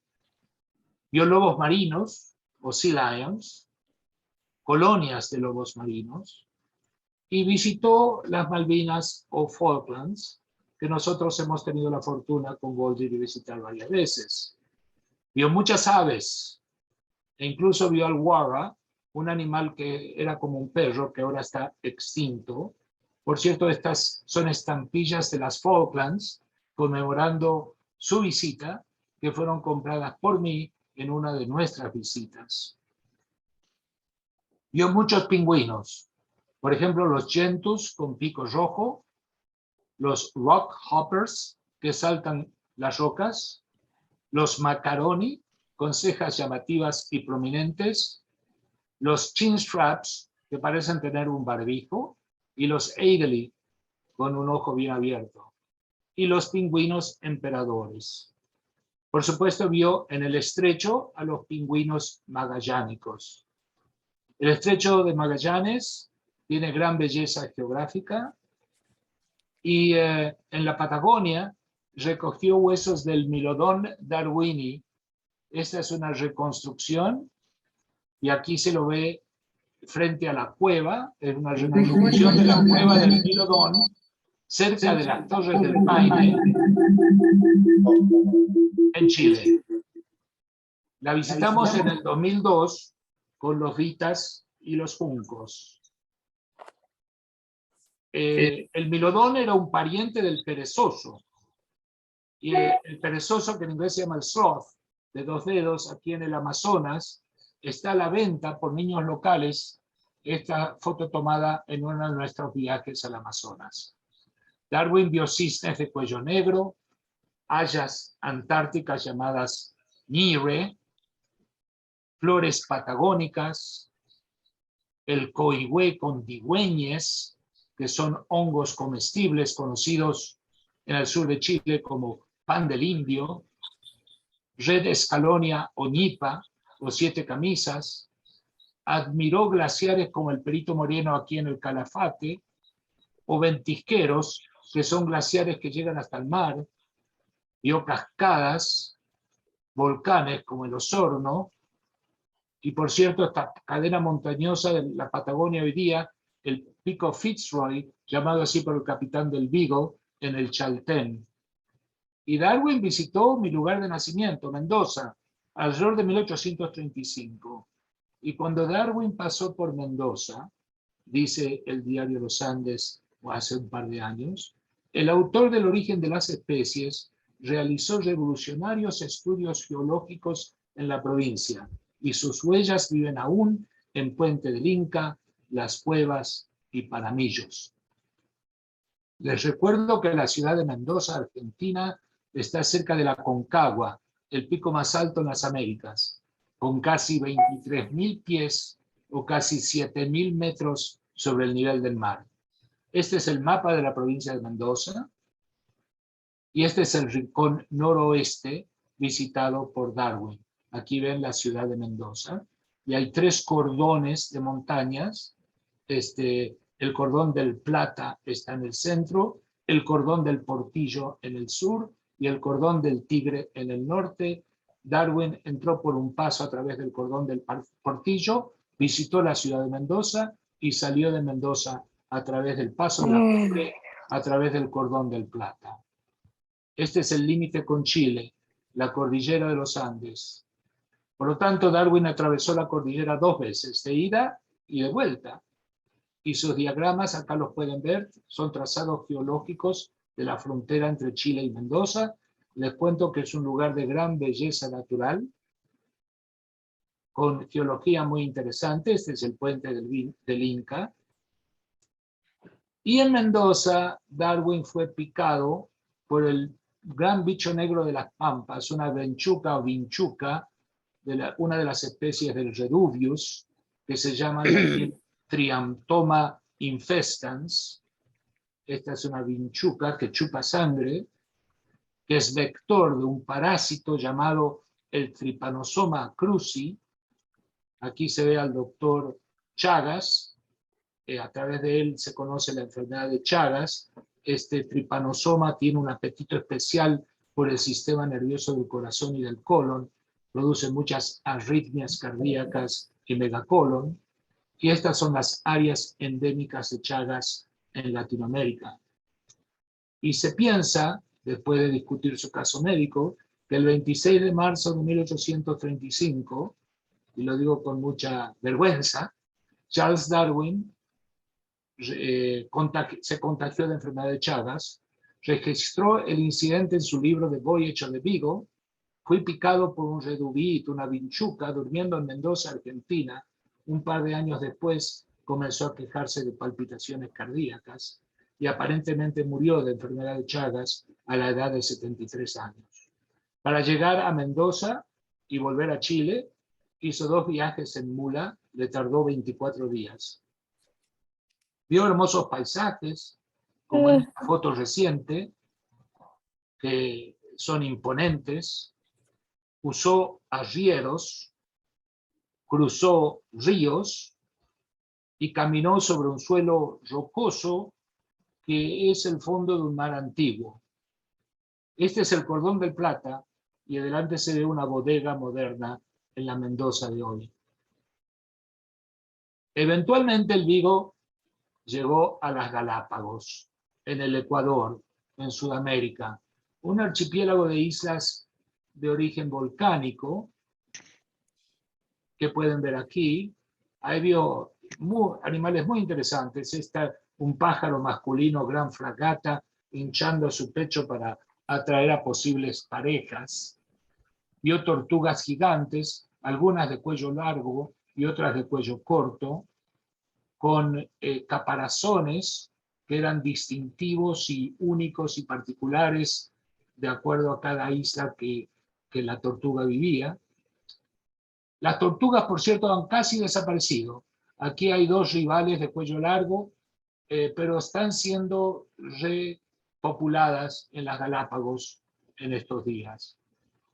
Vio lobos marinos, o sea lions, colonias de lobos marinos, y visitó las Malvinas o Falklands, que nosotros hemos tenido la fortuna con Goldie de visitar varias veces. Vio muchas aves, e incluso vio al warra, un animal que era como un perro, que ahora está extinto. Por cierto, estas son estampillas de las Falklands, conmemorando su visita, que fueron compradas por mí en una de nuestras visitas. Vio muchos pingüinos, por ejemplo, los gentus con pico rojo, los rock hoppers que saltan las rocas, los macaroni con cejas llamativas y prominentes, los chinstraps que parecen tener un barbijo, y los adelie con un ojo bien abierto, y los pingüinos emperadores. Por supuesto, vio en el estrecho a los pingüinos magallánicos. El estrecho de Magallanes tiene gran belleza geográfica, y en la Patagonia recogió huesos del Milodon darwini. Esta es una reconstrucción, y aquí se lo ve frente a la cueva, es una reconstrucción de la cueva del Milodon, cerca de las Torres del Paine, en Chile. La visitamos en el 2002 con los vitas y los juncos. El Milodón era un pariente del perezoso, y el perezoso, que en inglés se llama el sloth, de 2 dedos, aquí en el Amazonas, está a la venta por niños locales. Esta foto tomada en uno de nuestros viajes al Amazonas. Darwin vio cisnes de cuello negro, hayas antárticas llamadas ñire, flores patagónicas, el coihue con digüeñes, que son hongos comestibles conocidos en el sur de Chile como pan del indio, red escalonia o ñipa, o 7 camisas. Admiró glaciares como el Perito Moreno aquí en el Calafate, o ventisqueros, que son glaciares que llegan hasta el mar. Vio cascadas, volcanes como el Osorno, y por cierto, esta cadena montañosa de la Patagonia hoy día, el pico Fitzroy, llamado así por el capitán del Beagle, en el Chaltén. Y Darwin visitó mi lugar de nacimiento, Mendoza, alrededor de 1835. Y cuando Darwin pasó por Mendoza, dice el diario Los Andes, hace un par de años, el autor del origen de las especies realizó revolucionarios estudios geológicos en la provincia, y sus huellas viven aún en Puente del Inca, Las Cuevas y Paramillos. Les recuerdo que la ciudad de Mendoza, Argentina, está cerca de la Concagua, el pico más alto en las Américas, con casi 23.000 pies o casi 7.000 metros sobre el nivel del mar. Este es el mapa de la provincia de Mendoza, y este es el rincón noroeste visitado por Darwin. Aquí ven la ciudad de Mendoza, y hay 3 cordones de montañas. El cordón del Plata está en el centro, el cordón del Portillo en el sur, y el cordón del Tigre en el norte. Darwin entró por un paso a través del cordón del Portillo, visitó la ciudad de Mendoza, y salió de Mendoza a través del paso de la Tigre, a través del cordón del Plata. Este es el límite con Chile, la cordillera de los Andes. Por lo tanto, Darwin atravesó la cordillera 2 veces, de ida y de vuelta. Y sus diagramas, acá los pueden ver, son trazados geológicos de la frontera entre Chile y Mendoza. Les cuento que es un lugar de gran belleza natural, con geología muy interesante. Este es el puente del Inca. Y en Mendoza, Darwin fue picado por el gran bicho negro de las pampas, una venchuca o vinchuca, una de las especies del Reduvius, que se llama Triantoma infestans. Esta es una vinchuca que chupa sangre, que es vector de un parásito llamado el Trypanosoma cruzi. Aquí se ve al doctor Chagas. A través de él se conoce la enfermedad de Chagas. Este tripanosoma tiene un apetito especial por el sistema nervioso del corazón y del colon, produce muchas arritmias cardíacas y megacolon, y estas son las áreas endémicas de Chagas en Latinoamérica. Y se piensa, después de discutir su caso médico, que el 26 de marzo de 1835, y lo digo con mucha vergüenza, Charles Darwin se contagió de enfermedad de Chagas, registró el incidente en su libro The Voyage of the Beagle, fue picado por un redubito, una vinchuca, durmiendo en Mendoza, Argentina. Un par de años después comenzó a quejarse de palpitaciones cardíacas y aparentemente murió de enfermedad de Chagas a la edad de 73 años. Para llegar a Mendoza y volver a Chile, hizo 2 viajes en mula, le tardó 24 días. Vio hermosos paisajes, como en esta foto reciente, que son imponentes. Usó arrieros, cruzó ríos y caminó sobre un suelo rocoso que es el fondo de un mar antiguo. Este es el Cordón del Plata y adelante se ve una bodega moderna en la Mendoza de hoy. Eventualmente el Vigo llegó a las Galápagos, en el Ecuador, en Sudamérica, un archipiélago de islas de origen volcánico que pueden ver aquí. Ahí vio animales muy interesantes. Está un pájaro masculino, gran fragata, hinchando su pecho para atraer a posibles parejas. Vio tortugas gigantes, algunas de cuello largo y otras de cuello corto, con caparazones que eran distintivos y únicos y particulares de acuerdo a cada isla que la tortuga vivía. Las tortugas, por cierto, han casi desaparecido. Aquí hay 2 rivales de cuello largo, pero están siendo repopuladas en las Galápagos en estos días.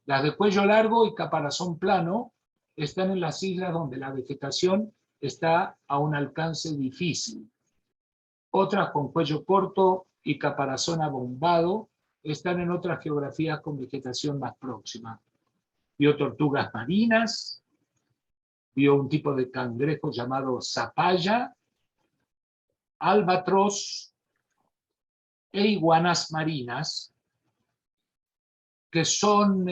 Las de cuello largo y caparazón plano están en las islas donde la vegetación está a un alcance difícil. Otras con cuello corto y caparazón abombado están en otras geografías con vegetación más próxima. Vio tortugas marinas, vio un tipo de cangrejo llamado zapalla, albatros e iguanas marinas que son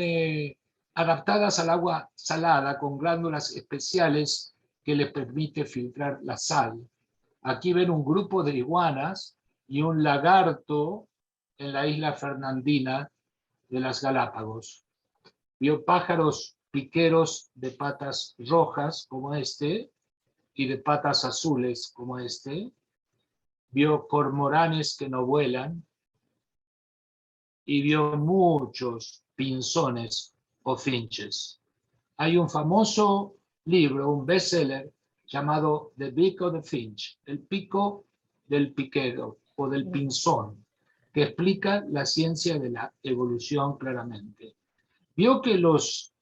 adaptadas al agua salada con glándulas especiales que les permite filtrar la sal. Aquí ven un grupo de iguanas y un lagarto en la isla Fernandina de las Galápagos. Vio pájaros piqueros de patas rojas como este y de patas azules como este. Vio cormoranes que no vuelan y vio muchos pinzones o finches. Hay un famoso libro, un bestseller, llamado The Beak of the Finch, el pico del piquero o del pinzón, que explica la ciencia de la evolución claramente. Vio que los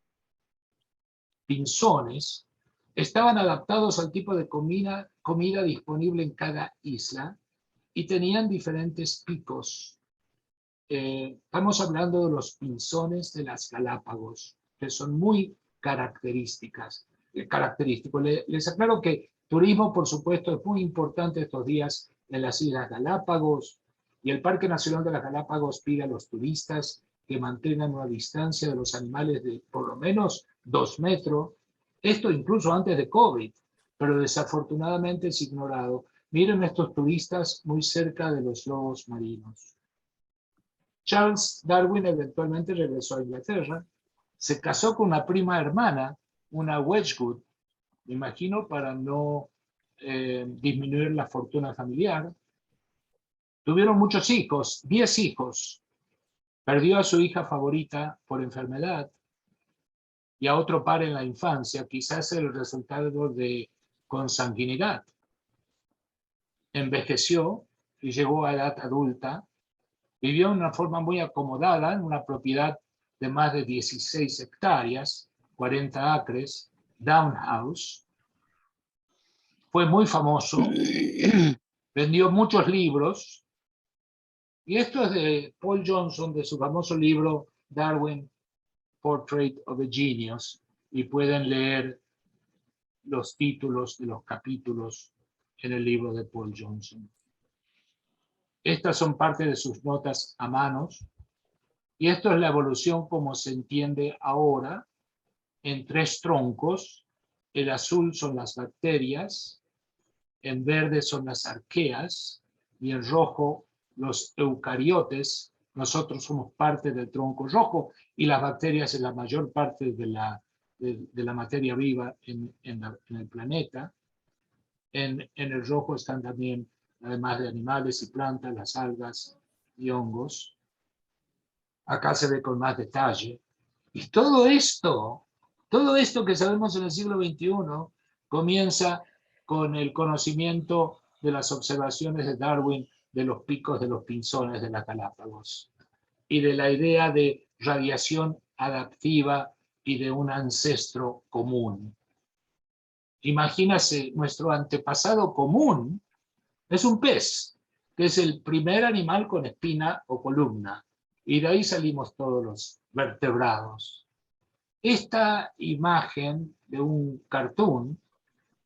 pinzones estaban adaptados al tipo de comida disponible en cada isla y tenían diferentes picos. Estamos hablando de los pinzones de las Galápagos, que son muy característicos. Les aclaro que turismo, por supuesto, es muy importante estos días en las Islas Galápagos, y el Parque Nacional de las Galápagos pide a los turistas que mantengan una distancia de los animales de por lo menos 2 metros, esto incluso antes de COVID, pero desafortunadamente es ignorado. Miren estos turistas muy cerca de los lobos marinos. Charles Darwin eventualmente regresó a Inglaterra, se casó con una prima hermana, una Wedgwood, me imagino para no disminuir la fortuna familiar. Tuvieron muchos hijos, 10 hijos. Perdió a su hija favorita por enfermedad y a otro par en la infancia, quizás el resultado de consanguinidad. Envejeció y llegó a edad adulta. Vivió de una forma muy acomodada en una propiedad de más de 16 hectáreas, 40 acres, Down House. Fue muy famoso, vendió muchos libros, y esto es de Paul Johnson, de su famoso libro Darwin Portrait of a Genius, y pueden leer los títulos de los capítulos en el libro de Paul Johnson. Estas son parte de sus notas a manos, y esto es la evolución como se entiende ahora, en 3 troncos. El azul son las bacterias, en verde son las arqueas, y en rojo los eucariotes. Nosotros somos parte del tronco rojo, y las bacterias es la mayor parte de la materia viva en el planeta. En el rojo están también, además de animales y plantas, las algas y hongos. Acá se ve con más detalle. Y todo esto que sabemos en el siglo XXI, comienza con el conocimiento de las observaciones de Darwin de los picos de los pinzones de las Galápagos y de la idea de radiación adaptiva y de un ancestro común. Imagínase, nuestro antepasado común es un pez, que es el primer animal con espina o columna, y de ahí salimos todos los vertebrados. Esta imagen de un cartoon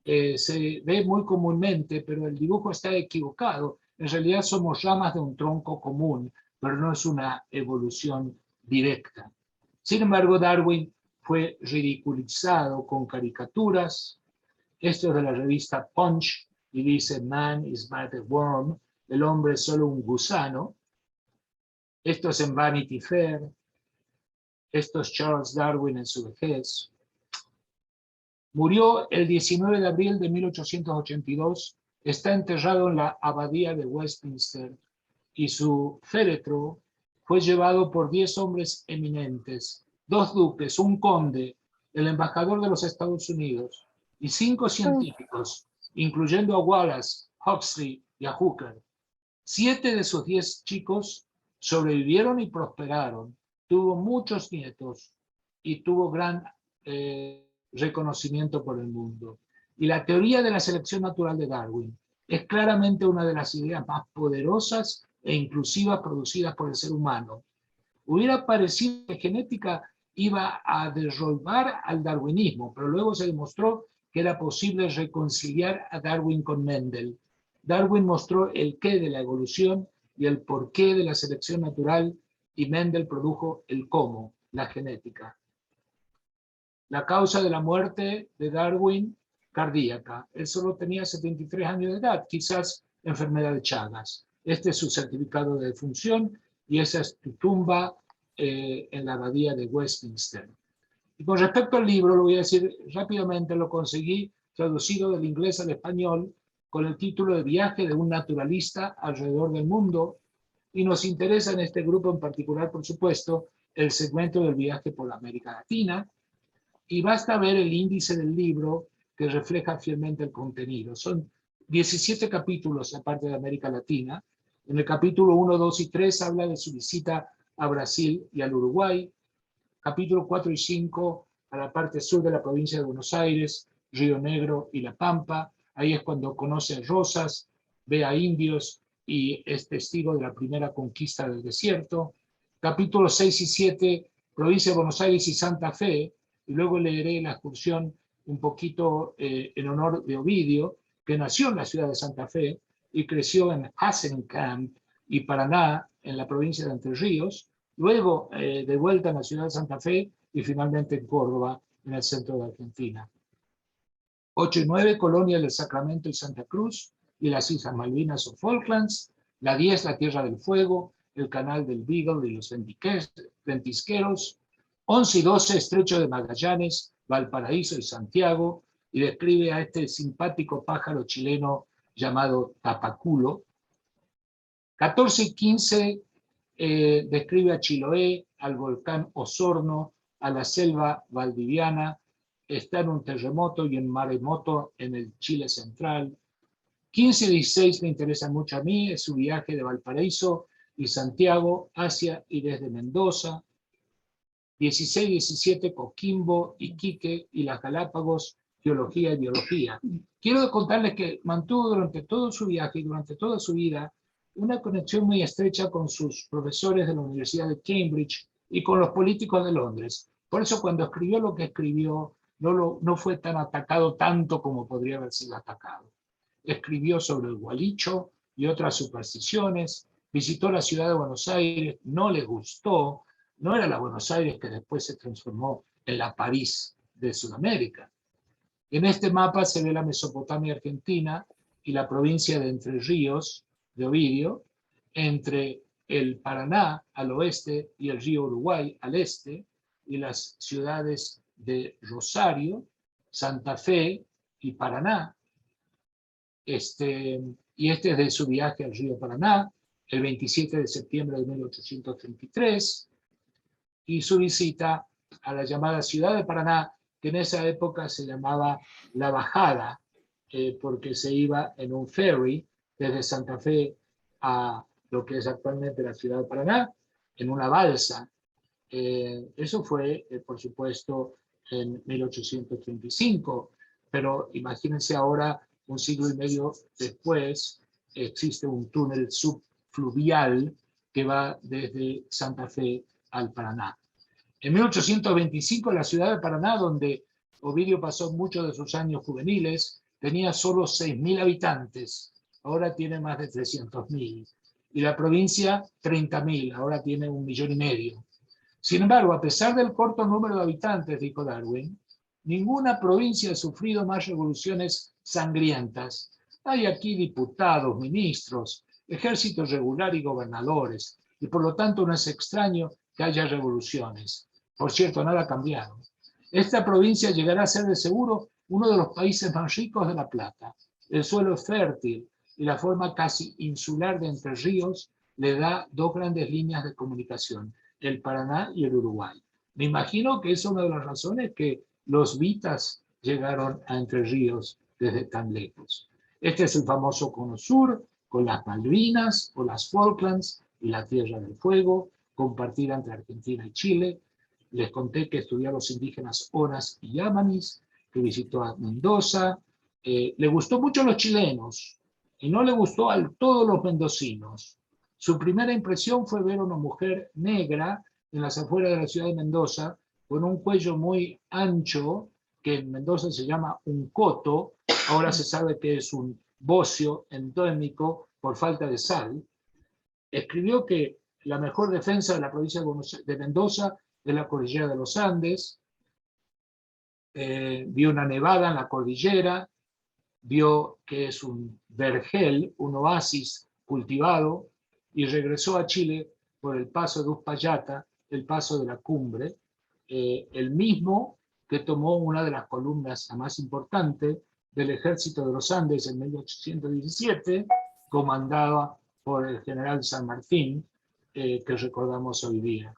se ve muy comúnmente, pero el dibujo está equivocado. En realidad somos ramas de un tronco común, pero no es una evolución directa. Sin embargo, Darwin fue ridiculizado con caricaturas. Esto es de la revista Punch, y dice, "Man is but a worm", el hombre es solo un gusano. Esto es en Vanity Fair. Esto es Charles Darwin en su vejez. Murió el 19 de abril de 1882. Está enterrado en la abadía de Westminster, y su féretro fue llevado por 10 hombres eminentes, 2 duques, un conde, el embajador de los Estados Unidos, y 5 científicos, incluyendo a Wallace, Huxley y a Hooker. 7 de sus 10 chicos sobrevivieron y prosperaron. Tuvo muchos nietos y tuvo gran reconocimiento por el mundo. Y la teoría de la selección natural de Darwin es claramente una de las ideas más poderosas e inclusivas producidas por el ser humano. Hubiera parecido que genética iba a derrumbar al darwinismo, pero luego se demostró que era posible reconciliar a Darwin con Mendel. Darwin mostró el qué de la evolución y el porqué de la selección natural, y Mendel produjo el cómo, la genética. La causa de la muerte de Darwin, cardíaca. Él solo tenía 73 años de edad, quizás enfermedad de Chagas. Este es su certificado de defunción, y esa es tu tumba en la abadía de Westminster. Y con respecto al libro, lo voy a decir rápidamente, lo conseguí traducido del inglés al español con el título de Viaje de un naturalista alrededor del mundo, y nos interesa en este grupo en particular, por supuesto, el segmento del viaje por América Latina, y basta ver el índice del libro que refleja fielmente el contenido. Son 17 capítulos la parte de América Latina. En el capítulo 1, 2 y 3 habla de su visita a Brasil y al Uruguay. Capítulo 4 y 5 a la parte sur de la provincia de Buenos Aires, Río Negro y La Pampa. Ahí es cuando conoce a Rosas, ve a indios y es testigo de la primera conquista del desierto. Capítulos 6 y 7, provincia de Buenos Aires y Santa Fe, y luego leeré la excursión un poquito en honor de Ovidio, que nació en la ciudad de Santa Fe y creció en Hasenkamp y Paraná, en la provincia de Entre Ríos, luego de vuelta en la ciudad de Santa Fe y finalmente en Córdoba, en el centro de Argentina. 8 y 9, Colonia del Sacramento y Santa Cruz, y las Islas Malvinas o Falklands. La 10, la Tierra del Fuego, el Canal del Beagle y los ventisqueros. 11 y 12, Estrecho de Magallanes, Valparaíso y Santiago, y describe a este simpático pájaro chileno llamado tapaculo. 14 y 15, describe a Chiloé, al volcán Osorno, a la selva valdiviana. Está en un terremoto y un maremoto en el Chile central. 15 y 16 me interesan mucho a mí, es su viaje de Valparaíso y Santiago hacia y desde Mendoza. 16 y 17, Coquimbo, Iquique y las Galápagos, geología y biología. Quiero contarles que mantuvo durante todo su viaje y durante toda su vida una conexión muy estrecha con sus profesores de la Universidad de Cambridge y con los políticos de Londres. Por eso cuando escribió lo que escribió, no fue tan atacado tanto como podría haber sido atacado. Escribió sobre el Gualicho y otras supersticiones, visitó la ciudad de Buenos Aires, no le gustó, no era la Buenos Aires que después se transformó en la París de Sudamérica. En este mapa se ve la Mesopotamia argentina y la provincia de Entre Ríos, de Ovidio, entre el Paraná al oeste y el río Uruguay al este, y las ciudades de Rosario, Santa Fe y Paraná. Y este es de su viaje al río Paraná, el 27 de septiembre de 1833, y su visita a la llamada ciudad de Paraná, que en esa época se llamaba La Bajada, porque se iba en un ferry desde Santa Fe a lo que es actualmente la ciudad de Paraná, en una balsa. Eso fue, por supuesto, en 1835, pero imagínense ahora, un siglo y medio después, existe un túnel subfluvial que va desde Santa Fe al Paraná. En 1825, la ciudad de Paraná, donde Ovidio pasó muchos de sus años juveniles, tenía solo 6.000 habitantes, ahora tiene más de 300.000, y la provincia 30.000, ahora tiene 1,5 millones. Sin embargo, a pesar del corto número de habitantes, dijo Darwin, ninguna provincia ha sufrido más revoluciones sangrientas. Hay aquí diputados, ministros, ejército regular y gobernadores, y por lo tanto no es extraño que haya revoluciones. Por cierto, nada ha cambiado. Esta provincia llegará a ser de seguro uno de los países más ricos de La Plata. El suelo es fértil y la forma casi insular de Entre Ríos le da 2 grandes líneas de comunicación, el Paraná y el Uruguay. Me imagino que es una de las razones que los vitas llegaron a Entre Ríos desde tan lejos. Este es el famoso Cono Sur, con las Malvinas o las Falklands y la Tierra del Fuego, compartida entre Argentina y Chile. Les conté que estudió a los indígenas Onas y Yamanis, que visitó a Mendoza. Le gustó mucho a los chilenos y no le gustó a todos los mendocinos. Su primera impresión fue ver a una mujer negra en las afueras de la ciudad de Mendoza, con un cuello muy ancho, que en Mendoza se llama un coto, ahora se sabe que es un bocio endémico por falta de sal. Escribió que la mejor defensa de la provincia de Mendoza es la cordillera de los Andes. Vio una nevada en la cordillera, vio que es un vergel, un oasis cultivado, y regresó a Chile por el paso de Uspallata, el paso de la cumbre, el mismo que tomó una de las columnas más importantes del ejército de los Andes en 1817, comandada por el general San Martín, que recordamos hoy día.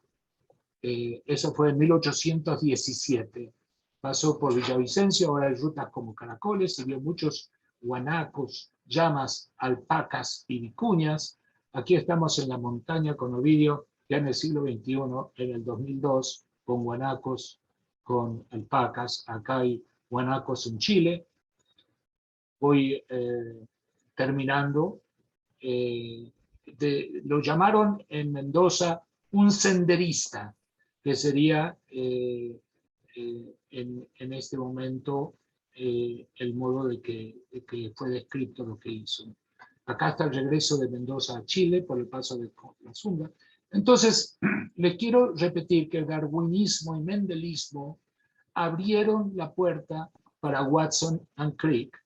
Eso fue en 1817. Pasó por Villavicencio, ahora hay rutas como caracoles, y vio muchos guanacos, llamas, alpacas y vicuñas. Aquí estamos en la montaña con Ovidio, ya en el siglo XXI, en el 2002, con guanacos, con alpacas. Acá hay guanacos en Chile. Voy terminando. Lo llamaron en Mendoza un senderista, que sería en este momento el modo de que fue descrito lo que hizo. Acá está el regreso de Mendoza a Chile por el paso de la Zunga. Entonces, les quiero repetir que el darwinismo y mendelismo abrieron la puerta para Watson and Crick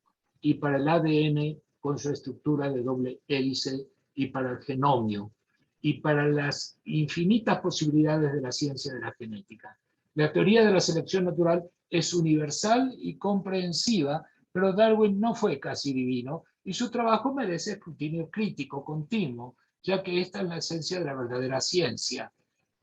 y para el ADN con su estructura de doble hélice y para el genomio y para las infinitas posibilidades de la ciencia de la genética. La teoría de la selección natural es universal y comprensiva, pero Darwin no fue casi divino y su trabajo merece escrutinio crítico continuo, ya que esta es la esencia de la verdadera ciencia.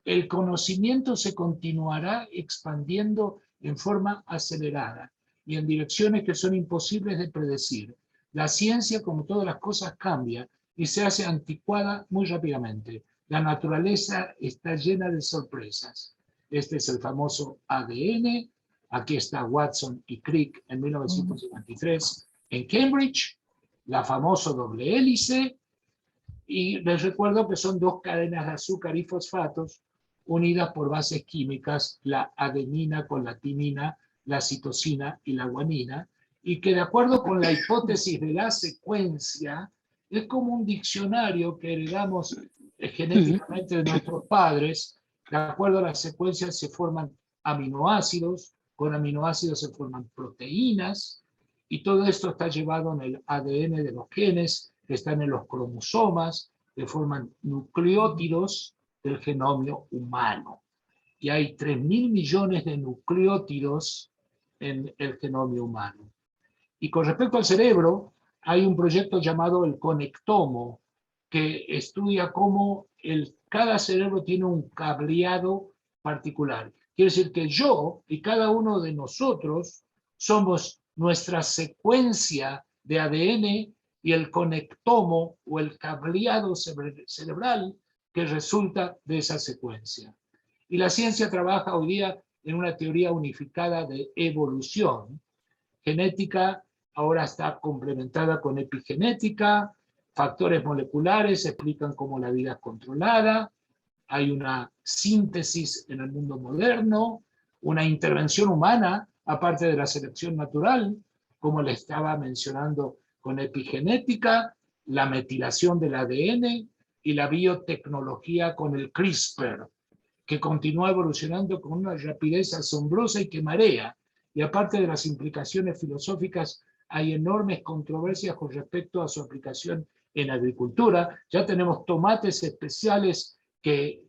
El conocimiento se continuará expandiendo en forma acelerada y en direcciones que son imposibles de predecir. La ciencia, como todas las cosas, cambia y se hace anticuada muy rápidamente. La naturaleza está llena de sorpresas. Este es el famoso ADN. Aquí está Watson y Crick en 1953 en Cambridge, la famosa doble hélice, y les recuerdo que son 2 cadenas de azúcar y fosfatos unidas por bases químicas, la adenina con la timina, la citosina y la guanina, y que de acuerdo con la hipótesis de la secuencia, es como un diccionario que heredamos genéticamente de nuestros padres. De acuerdo a las secuencias se forman aminoácidos, con aminoácidos se forman proteínas, y todo esto está llevado en el ADN de los genes, que están en los cromosomas, que forman nucleótidos del genoma humano. Y hay 3.000 millones de nucleótidos en el genoma humano. Y con respecto al cerebro, hay un proyecto llamado el Conectomo, que estudia cómo cada cerebro tiene un cableado particular. Quiere decir que yo y cada uno de nosotros somos nuestra secuencia de ADN y el conectomo o el cableado cerebral que resulta de esa secuencia. Y la ciencia trabaja hoy día en una teoría unificada de evolución. Genética ahora está complementada con epigenética, factores moleculares explican cómo la vida es controlada, hay una síntesis en el mundo moderno, una intervención humana, aparte de la selección natural, como le estaba mencionando con epigenética, la metilación del ADN y la biotecnología con el CRISPR, que continúa evolucionando con una rapidez asombrosa y que marea. Y aparte de las implicaciones filosóficas, hay enormes controversias con respecto a su aplicación en agricultura. Ya tenemos tomates especiales que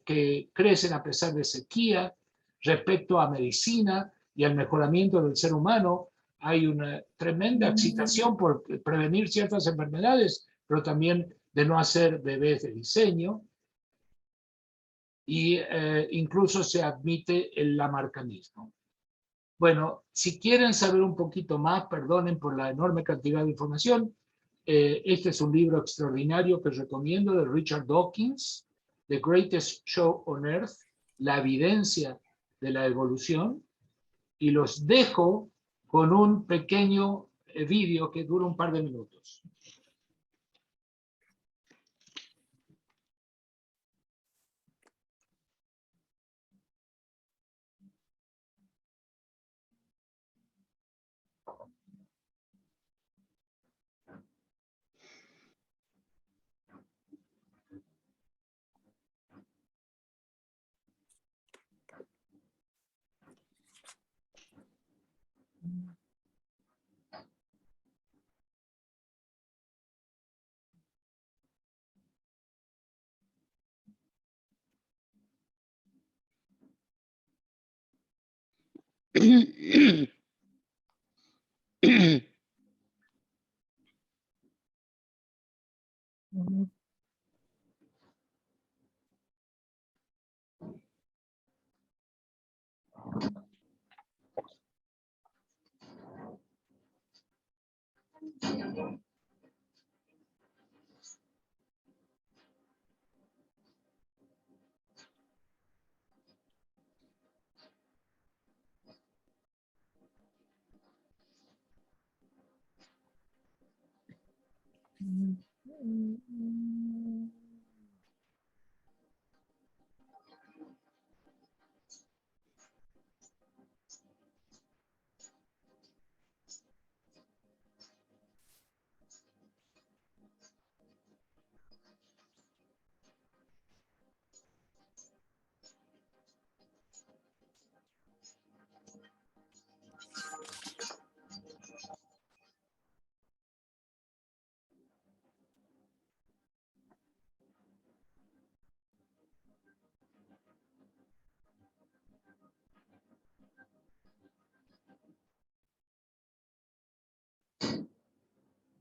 crecen a pesar de sequía. Respecto a medicina y al mejoramiento del ser humano, hay una tremenda excitación por prevenir ciertas enfermedades, pero también de no hacer bebés de diseño. Y incluso se admite el lamarcanismo. Bueno, si quieren saber un poquito más, perdonen por la enorme cantidad de información, este es un libro extraordinario que recomiendo de Richard Dawkins, The Greatest Show on Earth, la evidencia de la evolución, y los dejo con un pequeño vídeo que dura un par de minutos.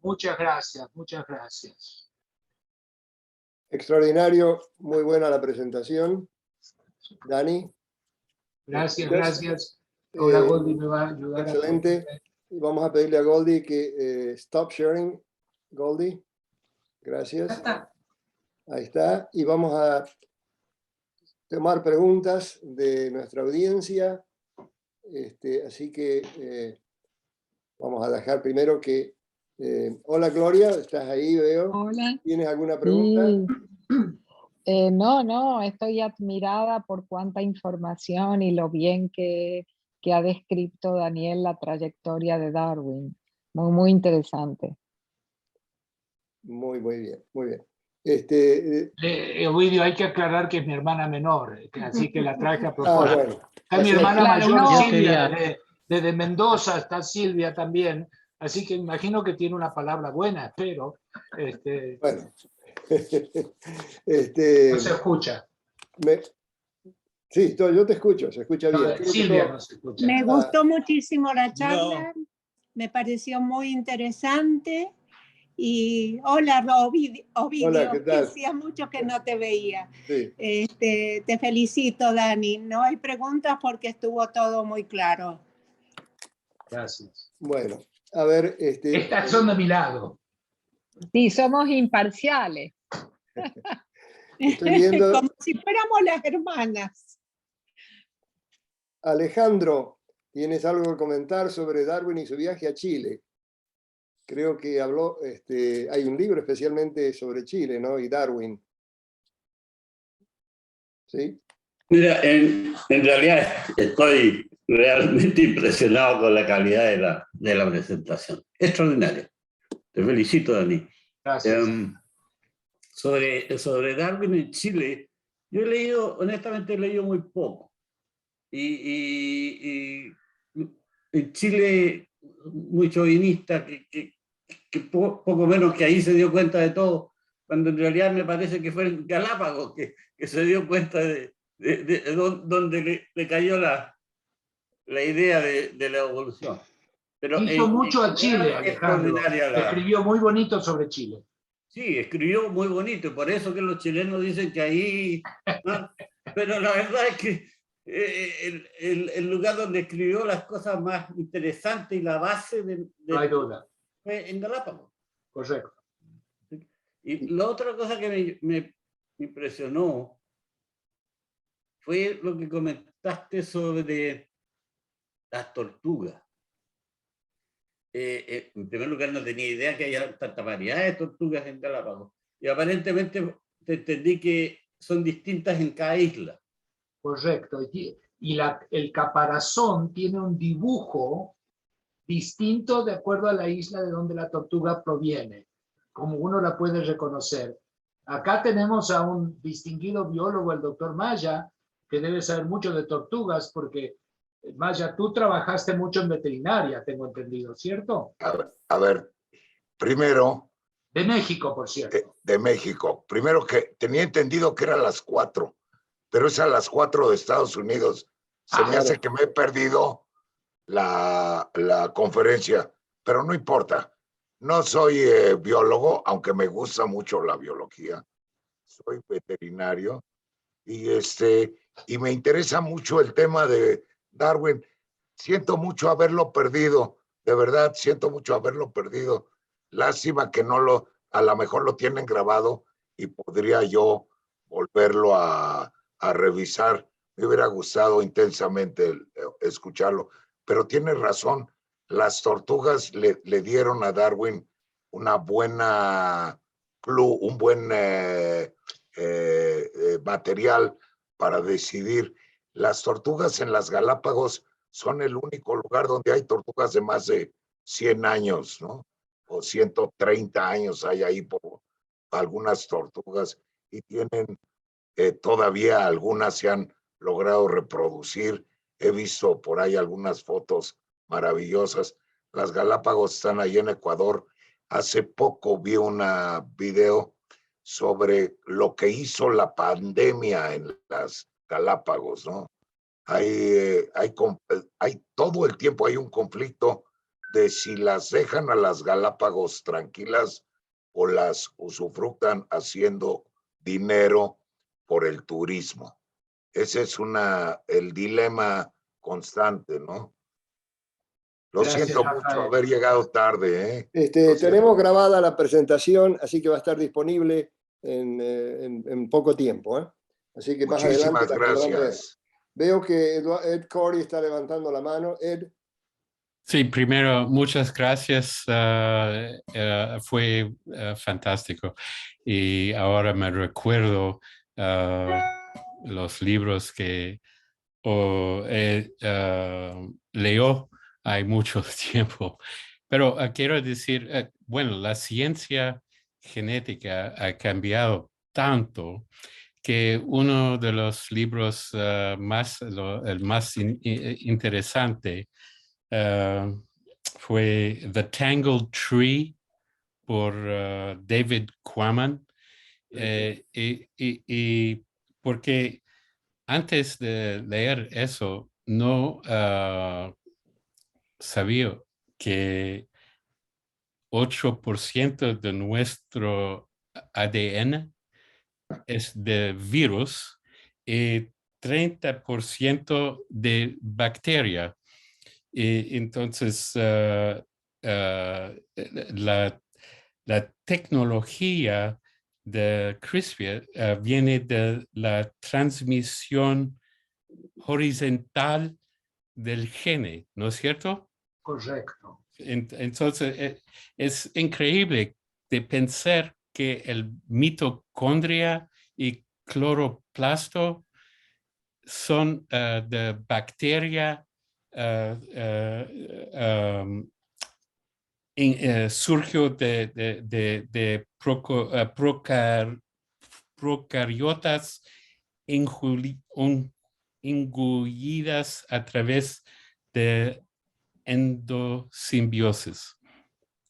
Muchas gracias, muchas gracias. Extraordinario, muy buena la presentación. Dani. Gracias, gracias. Ahora Goldie me va a ayudar. Excelente. Y vamos a pedirle a Goldie que stop sharing. Goldie, gracias. Ahí está. Y vamos a tomar preguntas de nuestra audiencia. Así que vamos a dejar primero que... hola Gloria, estás ahí, veo. Hola. ¿Tienes alguna pregunta? No, estoy admirada por cuánta información y lo bien que ha descrito Daniel la trayectoria de Darwin. Muy, muy interesante. Muy bien, muy bien. Ovidio, hay que aclarar que es mi hermana menor, así que la traje a Ah, propósito. bueno. Está mi hermana Claro, mayor, no. Silvia, desde Mendoza, está Silvia también, así que imagino que tiene una palabra buena, espero. Bueno. No se escucha. Sí, yo te escucho, se escucha bien. Creo que Silvia todo- no se escucha. Me gustó muchísimo la charla, me pareció muy interesante. Y hola, Ovidio, Hola, ¿qué que tal? hacía mucho que no te veía. Sí. Te felicito, Dani. No hay preguntas porque estuvo todo muy claro. Gracias. Bueno, a ver, Estas son de mi lado. Sí, somos imparciales. estoy viendo, Como si fuéramos las hermanas. Alejandro, ¿tienes algo que comentar sobre Darwin y su viaje a Chile? Creo que habló, hay un libro especialmente sobre Chile, ¿no? Y Darwin. ¿Sí? Mira, en realidad estoy realmente impresionado con la calidad de la presentación. Extraordinaria. Te felicito, Dani. Gracias. Sobre Darwin en Chile, yo he leído, honestamente he leído muy poco. Y en Chile, muy chauvinista, que poco menos que ahí se dio cuenta de todo, cuando en realidad me parece que fue en Galápagos que se dio cuenta de donde le cayó la idea de la evolución. Pero Hizo mucho a Chile, general, Alejandro. Escribió muy bonito sobre Chile. Sí, escribió muy bonito, y por eso que los chilenos dicen que ahí... ¿no? Pero la verdad es que el lugar donde escribió las cosas más interesantes y la base No hay duda. fue en Galápagos. Correcto. Y la otra cosa que me impresionó fue lo que comentaste sobre las tortugas. En primer lugar, no tenía idea que haya tanta variedad de tortugas en Galápagos. Y aparentemente te entendí que son distintas en cada isla. Correcto. Y el caparazón tiene un dibujo distinto de acuerdo a la isla de donde la tortuga proviene, como uno la puede reconocer. Acá tenemos a un distinguido biólogo, el doctor Maya, que debe saber mucho de tortugas, porque Maya, tú trabajaste mucho en veterinaria, tengo entendido, ¿cierto? A ver, primero, De México, por cierto. de México. Primero que tenía entendido que eran las 4, pero es a las 4 de Estados Unidos. Se me hace que me he perdido la conferencia, pero no importa. No soy biólogo, aunque me gusta mucho la biología. Soy veterinario y me interesa mucho el tema de Darwin. Siento mucho haberlo perdido, de verdad, siento mucho haberlo perdido. Lástima que a lo mejor lo tienen grabado y podría yo volverlo a revisar. Me hubiera gustado intensamente escucharlo, pero tiene razón. Las tortugas le dieron a Darwin una buena clue, un buen material para decidir. Las tortugas en las Galápagos son el único lugar donde hay tortugas de más de 100 años, ¿no? O 130 años hay ahí por algunas tortugas y tienen todavía algunas se han logrado reproducir. He visto por ahí algunas fotos maravillosas. Las Galápagos están ahí en Ecuador. Hace poco vi una video sobre lo que hizo la pandemia en las Galápagos, ¿no? Hay todo el tiempo hay un conflicto de si las dejan a las Galápagos tranquilas o las usufructan haciendo dinero por el turismo. Ese es el dilema constante, ¿no? Lo Gracias, siento Rafael. mucho haber llegado tarde, ¿eh? Tenemos grabada la presentación, así que va a estar disponible en poco tiempo, ¿eh? Así que más adelante Muchísimas la podrán ver. gracias. Veo que Ed Corey está levantando la mano. Ed. Sí, primero, muchas gracias. Fue fantástico. Y ahora me recuerdo los libros que leo hay mucho tiempo. Pero quiero decir, bueno, la ciencia genética ha cambiado tanto que uno de los libros el más interesante fue The Tangled Tree por David Quammen. Y porque antes de leer eso, no sabía que 8% de nuestro ADN es de virus y 30% de bacteria. Y entonces, la tecnología de CRISPR viene de la transmisión horizontal del gene, ¿no es cierto? Correcto. Entonces, es increíble de pensar que el mitocondria y cloroplasto son de bacteria surgió de procariotas engullidas a través de endosimbiosis.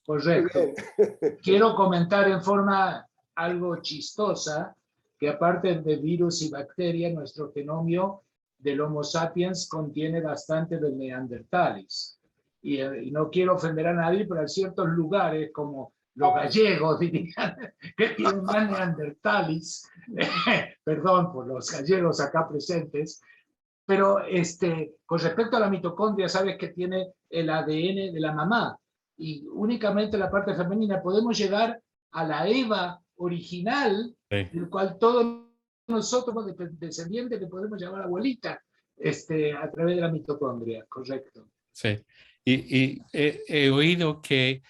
Correcto. Quiero comentar en forma algo chistosa que aparte de virus y bacterias, nuestro genoma del Homo sapiens contiene bastante de neandertales. Y no quiero ofender a nadie, pero hay ciertos lugares como los gallegos, dirían, que tienen más neandertales, perdón por los gallegos acá presentes, pero con respecto a la mitocondria, sabes que tiene el ADN de la mamá, y únicamente la parte femenina podemos llegar a la Eva original, Sí. del cual todos nosotros, descendientes, le podemos llamar abuelita, a través de la mitocondria, correcto. Sí, y he oído que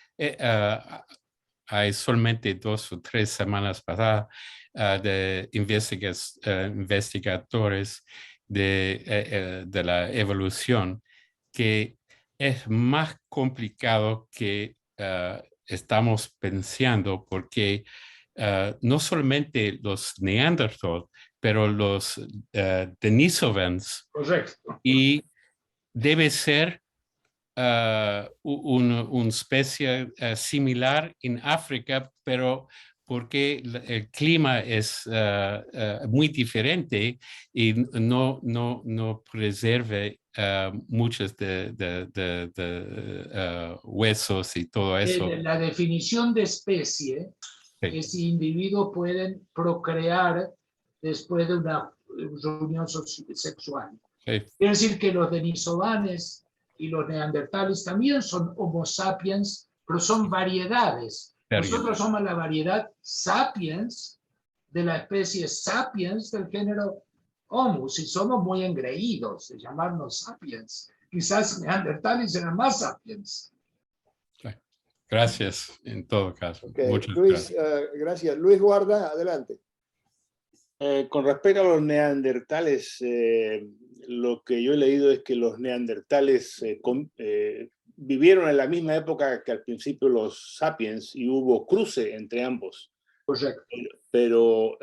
hay solamente 2 o 3 semanas pasadas de investigadores de la evolución que es más complicado que estamos pensando porque no solamente los Neanderthal, pero los Denisovans. Correcto. Y debe ser una especie similar en África, pero porque el clima es muy diferente y no preserve muchos huesos y todo eso. La definición de especie Sí. es si individuos pueden procrear después de una reunión sexual. Sí. Quiere decir que los denisovanes y los neandertales también son Homo sapiens, pero son variedades. Nosotros somos la variedad sapiens de la especie sapiens del género Homo, y somos muy engreídos de llamarnos sapiens. Quizás neandertales eran más sapiens. Gracias, en todo caso. Okay. Muchas Luis, gracias. gracias. Luis Guarda, adelante. Con respecto a los neandertales, lo que yo he leído es que los neandertales vivieron en la misma época que al principio los sapiens y hubo cruce entre ambos. Correcto. Pero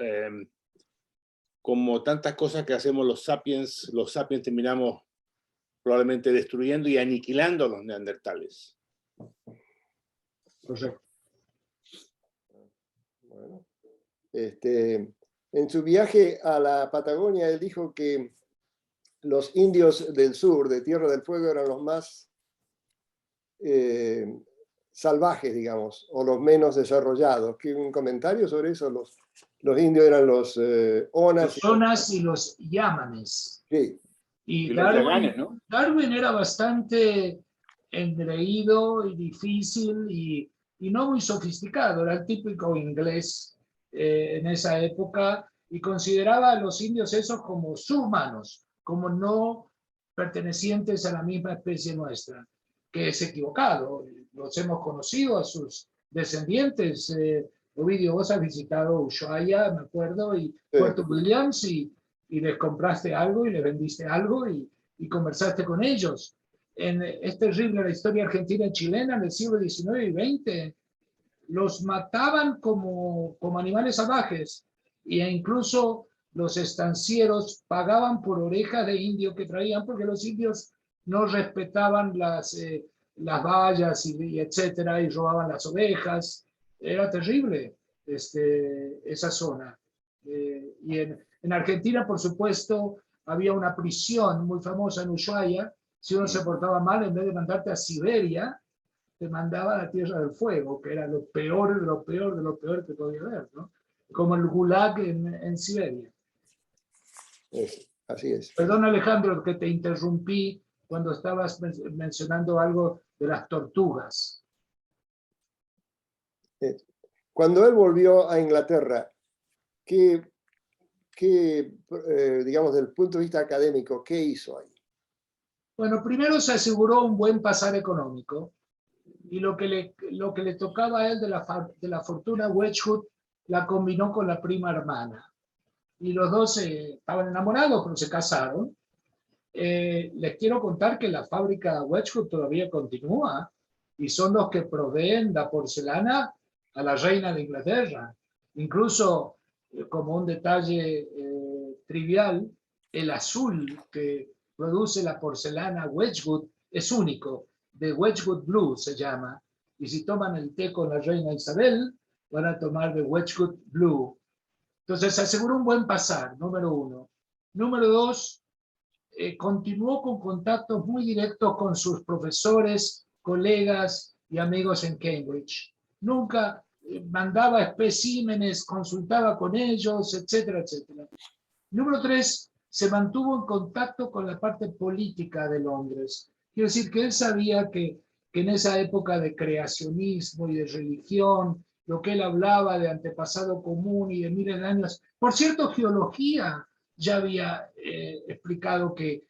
como tantas cosas que hacemos los sapiens terminamos probablemente destruyendo y aniquilando a los neandertales. Correcto. Bueno, en su viaje a la Patagonia, él dijo que los indios del sur, de Tierra del Fuego, eran los más salvajes, digamos, o los menos desarrollados. ¿Qué un comentario sobre eso? Los indios eran los onas. Los onas y los yámanes. Sí. Y los yaganes, ¿no? Darwin era bastante engreído y difícil y no muy sofisticado. Era el típico inglés en esa época y consideraba a los indios esos como subhumanos, como no pertenecientes a la misma especie nuestra, que es equivocado. Los hemos conocido a sus descendientes Ovidio, vos has visitado Ushuaia, me acuerdo, y Puerto Williams, y les compraste algo y les vendiste algo y conversaste con ellos. Es terrible la historia argentina y chilena en el siglo XIX y XX. Los mataban como animales salvajes, e incluso los estancieros pagaban por orejas de indio que traían, porque los indios no respetaban las vallas y etcétera, y robaban las ovejas. Era terrible esa zona. Y en Argentina, por supuesto, había una prisión muy famosa en Ushuaia. Si uno se portaba mal, en vez de mandarte a Siberia, te mandaba a la Tierra del Fuego, que era lo peor de lo peor de lo peor que podía haber, ¿no? Como el Gulag en Siberia. Así es. Perdón, Alejandro, que te interrumpí cuando estabas mencionando algo de las tortugas. Cuando él volvió a Inglaterra, digamos, desde el punto de vista académico, ¿qué hizo ahí? Bueno, primero se aseguró un buen pasar económico, y lo que le tocaba a él de la fortuna Wedgwood la combinó con la prima hermana. Y los dos estaban enamorados, pero se casaron. Les quiero contar que la fábrica Wedgwood todavía continúa, y son los que proveen la porcelana a la reina de Inglaterra. Incluso, como un detalle trivial, el azul que produce la porcelana Wedgwood es único, de Wedgwood Blue se llama, y si toman el té con la reina Isabel, van a tomar de Wedgwood Blue. Entonces se aseguró un buen pasar, número uno. Número dos, continuó con contactos muy directos con sus profesores, colegas y amigos en Cambridge. Nunca mandaba especímenes, consultaba con ellos, etcétera, etcétera. Número tres, se mantuvo en contacto con la parte política de Londres. Quiero decir que él sabía que en esa época de creacionismo y de religión, lo que él hablaba de antepasado común y de miles de años, por cierto, geología ya había explicado que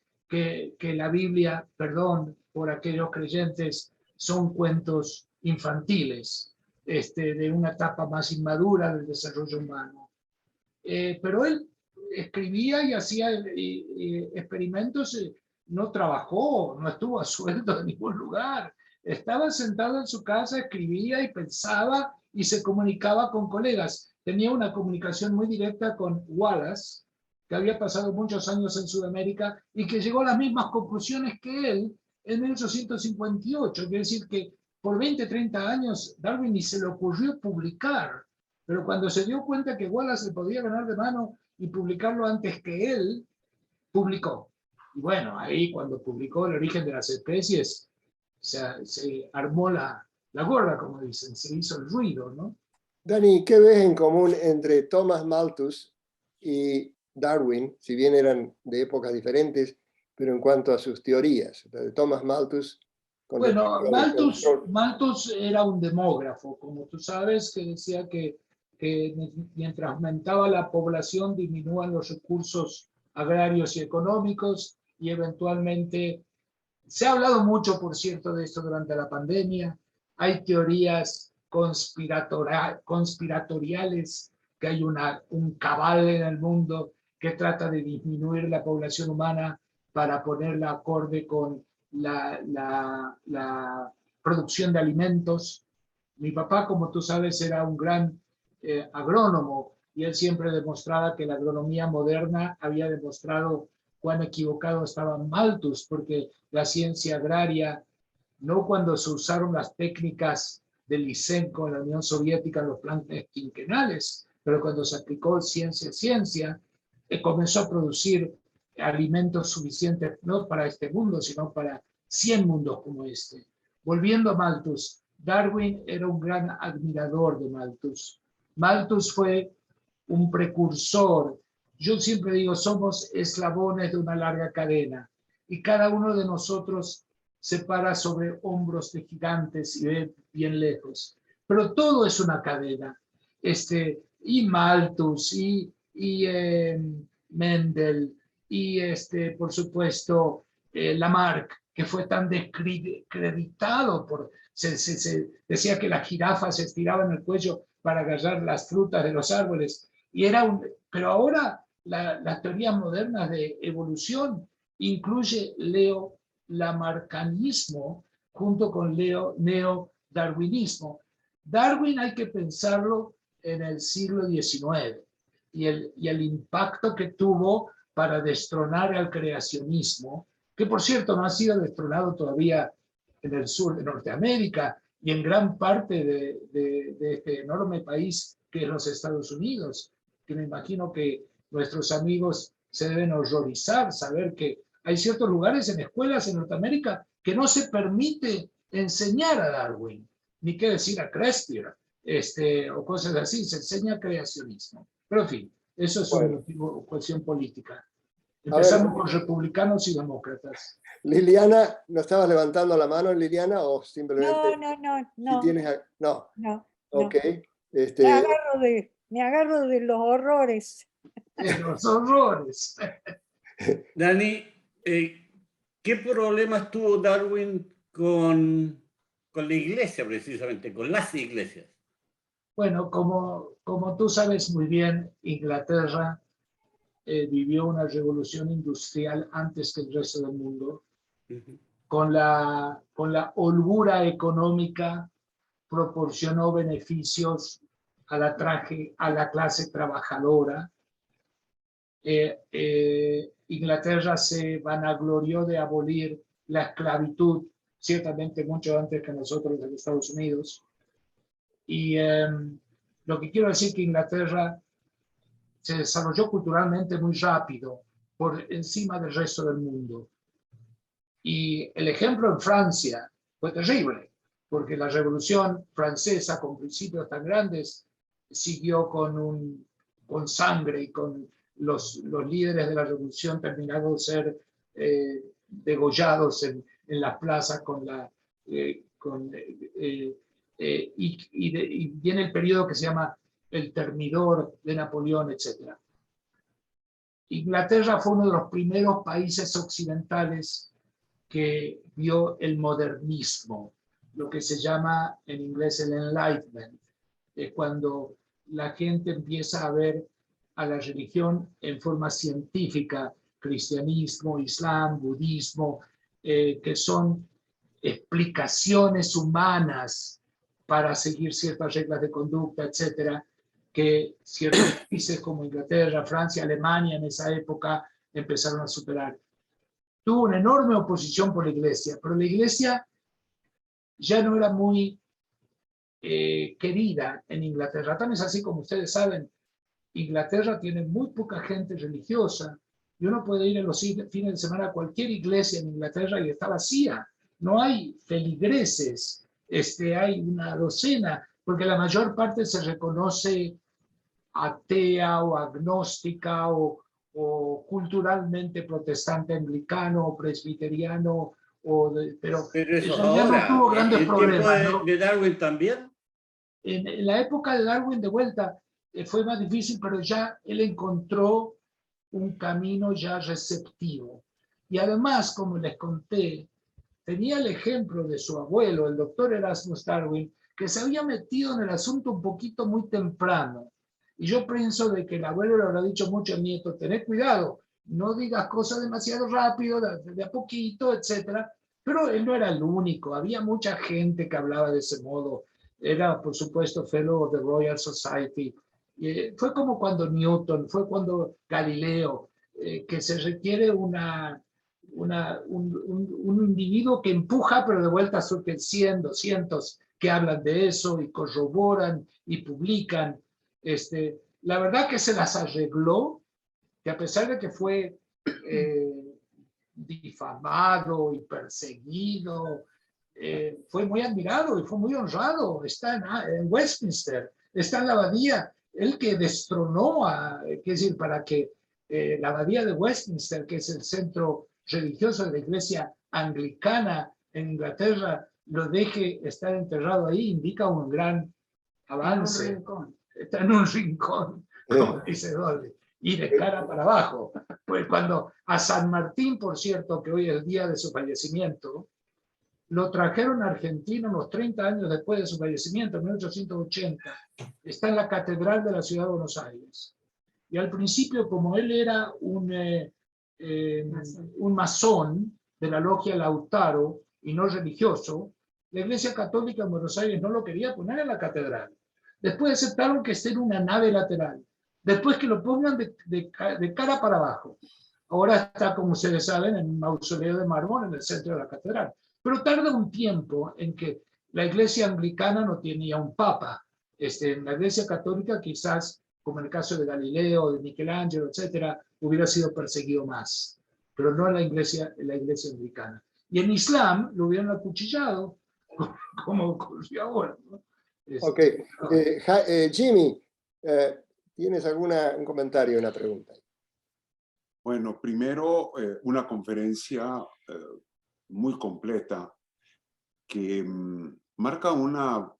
la Biblia, perdón por aquellos creyentes, son cuentos infantiles, de una etapa más inmadura del desarrollo humano. Pero él escribía y hacía experimentos, no trabajó, no estuvo a sueldo en ningún lugar. Estaba sentado en su casa, escribía y pensaba y se comunicaba con colegas. Tenía una comunicación muy directa con Wallace, que había pasado muchos años en Sudamérica y que llegó a las mismas conclusiones que él en 1858. Quiere decir que por 20, 30 años Darwin ni se le ocurrió publicar, pero cuando se dio cuenta que Wallace le podía ganar de mano y publicarlo antes que él, publicó. Y bueno, ahí cuando publicó El origen de las especies, se armó la gorda, como dicen, se hizo el ruido, ¿no? Dani, ¿qué ves en común entre Thomas Malthus y Darwin, si bien eran de épocas diferentes, pero en cuanto a sus teorías? Thomas Malthus... Bueno, Malthus era un demógrafo, como tú sabes, que decía que mientras aumentaba la población disminuían los recursos agrarios y económicos, y eventualmente se ha hablado mucho, por cierto, de esto durante la pandemia. Hay teorías conspiratoriales, que hay un cabal en el mundo que trata de disminuir la población humana para ponerla acorde con la producción de alimentos. Mi papá, como tú sabes, era un gran agrónomo, y él siempre demostraba que la agronomía moderna había demostrado cuán equivocado estaba Malthus, porque la ciencia agraria, no cuando se usaron las técnicas del Lysenko en la Unión Soviética, los planes quinquenales, pero cuando se aplicó ciencia, comenzó a producir alimentos suficientes no para este mundo, sino para 100 mundos como este. Volviendo a Malthus, Darwin era un gran admirador de Malthus. Malthus fue un precursor. Yo siempre digo, somos eslabones de una larga cadena, y cada uno de nosotros se para sobre hombros de gigantes y ve bien lejos. Pero todo es una cadena. Y Malthus, y Mendel, y por supuesto Lamarck, que fue tan descreditado se decía que la jirafa se estiraba en el cuello para agarrar las frutas de los árboles. Pero ahora las teorías modernas de evolución incluye lamarcanismo junto con neodarwinismo. Darwin hay que pensarlo en el siglo XIX y el impacto que tuvo para destronar al creacionismo, que por cierto no ha sido destronado todavía en el sur de Norteamérica y en gran parte de este enorme país que es los Estados Unidos, que me imagino que nuestros amigos se deben horrorizar saber que hay ciertos lugares en escuelas en Norteamérica que no se permite enseñar a Darwin, ni qué decir a Crespier, o cosas así, se enseña creacionismo. Pero en fin, eso es una cuestión política. Empezamos con republicanos y demócratas. Liliana, ¿no estabas levantando la mano, Liliana, o simplemente? No. Si tienes, no. Ok. Me agarro de los horrores. De los horrores. Dani, ¿qué problemas tuvo Darwin con la iglesia, precisamente, con las iglesias? Bueno, como tú sabes muy bien, Inglaterra vivió una revolución industrial antes que el resto del mundo. Con la holgura económica proporcionó beneficios a la clase trabajadora. Inglaterra se vanaglorió de abolir la esclavitud, ciertamente mucho antes que nosotros en Estados Unidos. Y lo que quiero decir es que Inglaterra se desarrolló culturalmente muy rápido por encima del resto del mundo. Y el ejemplo en Francia fue terrible, porque la Revolución Francesa, con principios tan grandes, siguió con sangre y con los líderes de la Revolución terminaron de ser degollados en las plazas y viene el periodo que se llama el Termidor de Napoleón, etc. Inglaterra fue uno de los primeros países occidentales que vio el modernismo, lo que se llama en inglés el Enlightenment, cuando la gente empieza a ver a la religión en forma científica, cristianismo, islam, budismo, que son explicaciones humanas para seguir ciertas reglas de conducta, etcétera, que ciertos países como Inglaterra, Francia, Alemania en esa época empezaron a superar. Tuvo una enorme oposición por la iglesia, pero la iglesia ya no era muy querida en Inglaterra. También es así, como ustedes saben, Inglaterra tiene muy poca gente religiosa y uno puede ir en los fines de semana a cualquier iglesia en Inglaterra y está vacía. No hay feligreses, hay una docena, porque la mayor parte se reconoce atea o agnóstica o culturalmente protestante anglicano o presbiteriano, pero eso ahora, no tuvo grandes problemas. ¿no? ¿De Darwin también? En la época de Darwin de vuelta fue más difícil, pero ya él encontró un camino ya receptivo. Y además, como les conté, tenía el ejemplo de su abuelo, el doctor Erasmus Darwin, que se había metido en el asunto un poquito muy temprano. Y yo pienso de que el abuelo le habrá dicho mucho al nieto, tened cuidado, no digas cosas demasiado rápido, de a poquito, etc. Pero él no era el único, había mucha gente que hablaba de ese modo. Era, por supuesto, fellow of the Royal Society. Fue como cuando Newton, fue cuando Galileo, que se requiere un individuo que empuja, pero de vuelta surgen 100, 200 que hablan de eso y corroboran y publican. La verdad que se las arregló, que a pesar de que fue difamado y perseguido, fue muy admirado y fue muy honrado. Está en Westminster, está en la abadía, el que destronó para que la abadía de Westminster, que es el centro religioso de la iglesia anglicana en Inglaterra, lo deje estar enterrado ahí, indica un gran avance. Está en un rincón, como dice Dolly, y de cara para abajo. Pues cuando a San Martín, por cierto, que hoy es el día de su fallecimiento, lo trajeron a Argentina unos 30 años después de su fallecimiento, en 1880. Está en la Catedral de la Ciudad de Buenos Aires. Y al principio, como él era un masón de la logia Lautaro y no religioso, la Iglesia Católica en Buenos Aires no lo quería poner en la catedral. Después aceptaron que esté en una nave lateral. Después que lo pongan de cara para abajo. Ahora está, como ustedes saben, en un mausoleo de mármol en el centro de la catedral. Pero tarda un tiempo en que la Iglesia anglicana no tenía un papa. En la Iglesia Católica quizás, como en el caso de Galileo, de Michelangelo, etcétera, hubiera sido perseguido más, pero no en la iglesia anglicana. Y en Islam lo hubieran acuchillado, como ocurrió ahora, ¿no? Ok. Jimmy, ¿tienes un comentario, una pregunta? Bueno, primero, una conferencia muy completa que marca una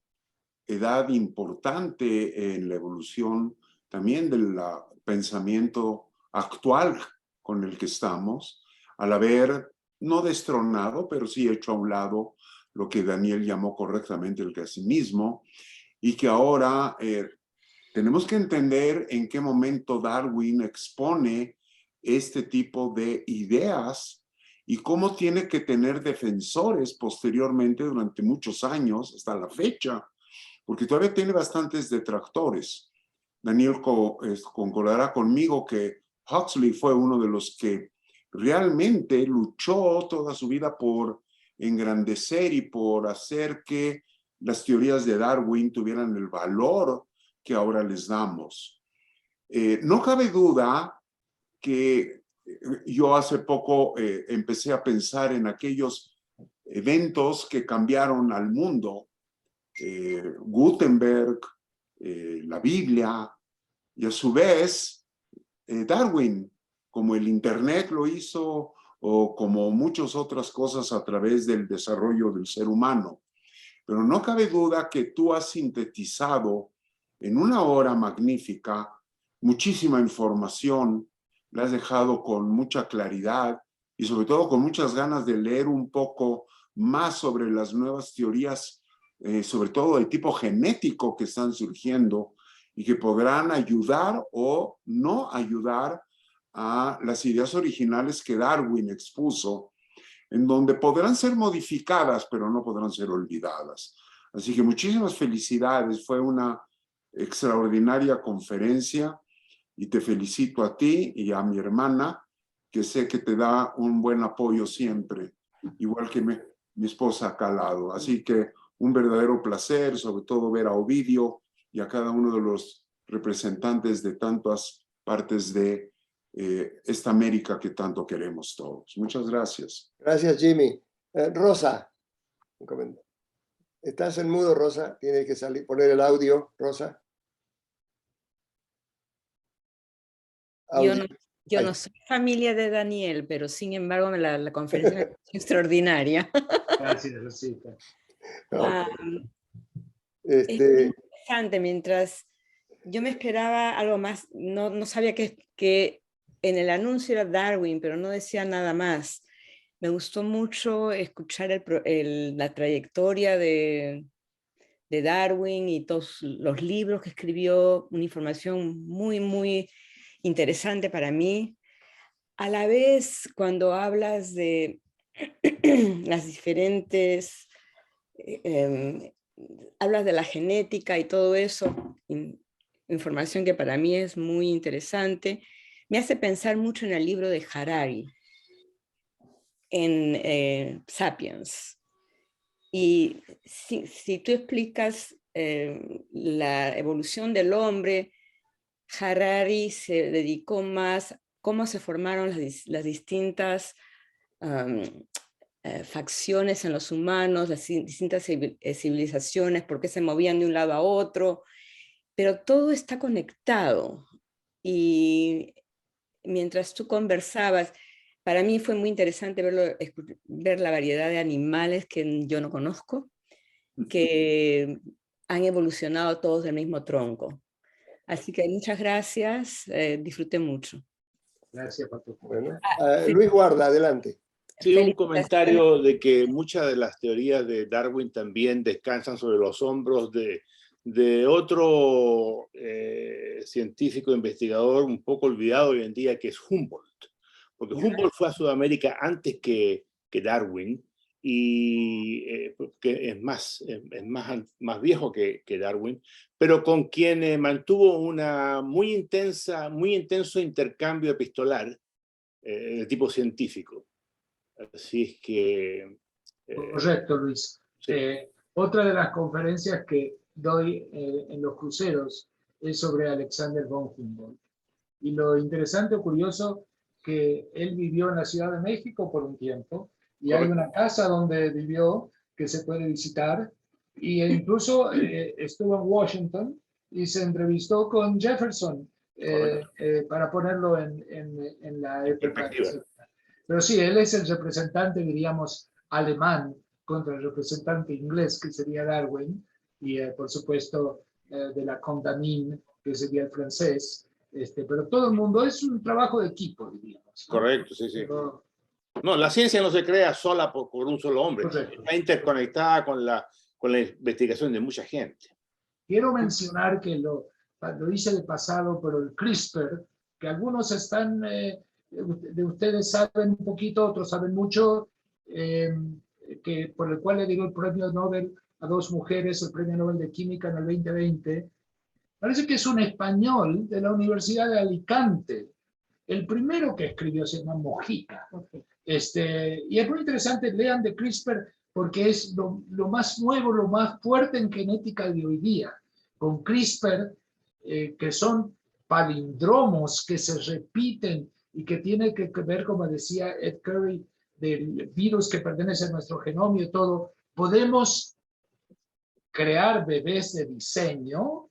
edad importante en la evolución también del pensamiento actual con el que estamos, al haber no destronado, pero sí hecho a un lado lo que Daniel llamó correctamente el creacionismo, y que ahora tenemos que entender en qué momento Darwin expone este tipo de ideas y cómo tiene que tener defensores posteriormente durante muchos años, hasta la fecha, porque todavía tiene bastantes detractores. Daniel concordará conmigo que Huxley fue uno de los que realmente luchó toda su vida por engrandecer y por hacer que las teorías de Darwin tuvieran el valor que ahora les damos. No cabe duda que yo hace poco empecé a pensar en aquellos eventos que cambiaron al mundo. Gutenberg, la Biblia, y a su vez Darwin, como el Internet lo hizo, o como muchas otras cosas a través del desarrollo del ser humano. Pero no cabe duda que tú has sintetizado en una hora magnífica muchísima información, la has dejado con mucha claridad y sobre todo con muchas ganas de leer un poco más sobre las nuevas teorías, sobre todo de tipo genético que están surgiendo y que podrán ayudar o no ayudar a las ideas originales que Darwin expuso, en donde podrán ser modificadas, pero no podrán ser olvidadas. Así que muchísimas felicidades, fue una extraordinaria conferencia y te felicito a ti y a mi hermana, que sé que te da un buen apoyo siempre, igual que mi esposa acá al lado. Así que un verdadero placer, sobre todo ver a Ovidio y a cada uno de los representantes de tantas partes de esta América que tanto queremos todos. Muchas gracias. Gracias, Jimmy. Rosa, un comentario. Estás en mudo, Rosa. Tienes que poner el audio, Rosa. Audio. Yo no soy familia de Daniel, pero sin embargo la conferencia es extraordinaria. Gracias, Rosita. Es interesante, mientras yo me esperaba algo más, no sabía que en el anuncio era Darwin, pero no decía nada más. Me gustó mucho escuchar la trayectoria de Darwin y todos los libros que escribió, una información muy, muy interesante para mí. A la vez, cuando hablas de las diferentes, hablas de la genética y todo eso, información que para mí es muy interesante, me hace pensar mucho en el libro de Harari, en Sapiens. Y si tú explicas la evolución del hombre, Harari se dedicó más a cómo se formaron las distintas facciones en los humanos, las distintas civilizaciones, por qué se movían de un lado a otro, pero todo está conectado. Y mientras tú conversabas, para mí fue muy interesante ver la variedad de animales que yo no conozco, que han evolucionado todos del mismo tronco. Así que muchas gracias, disfruté mucho. Gracias, Pato. Bueno, Luis Guarda, adelante. Sí, un felicitaciones. comentario de que muchas de las teorías de Darwin también descansan sobre los hombros de otro científico investigador un poco olvidado hoy en día, que es Humboldt. Porque Humboldt fue a Sudamérica antes que Darwin, y que es más viejo que Darwin, pero con quien mantuvo una muy intenso intercambio epistolar de tipo científico. Así es que... Correcto, Luis. sí. Otra de las conferencias que doy en los cruceros es sobre Alexander von Humboldt. Y lo interesante o curioso que él vivió en la Ciudad de México por un tiempo, y hay una casa donde vivió que se puede visitar, y incluso estuvo en Washington y se entrevistó con Jefferson para ponerlo en la época. Pero sí, él es el representante, diríamos, alemán contra el representante inglés, que sería Darwin, y por supuesto de la Condamine, que sería el francés. Pero todo el mundo es un trabajo de equipo, diríamos, ¿no? Correcto, sí, sí. Pero, no, la ciencia no se crea sola por un solo hombre. correcto. Está interconectada con la investigación de mucha gente. Quiero mencionar que lo hice de pasado, pero el CRISPR, que algunos están, de ustedes saben un poquito, otros saben mucho, que por el cual le dio el premio Nobel a 2 mujeres, el premio Nobel de Química en el 2020. Parece que es un español de la Universidad de Alicante. El primero que escribió se llama Mojica. Y es muy interesante, lean de CRISPR, porque es lo más nuevo, lo más fuerte en genética de hoy día. Con CRISPR, que son palindromos que se repiten y que tiene que ver, como decía Ed Curry, del virus que pertenece a nuestro genoma y todo, podemos crear bebés de diseño,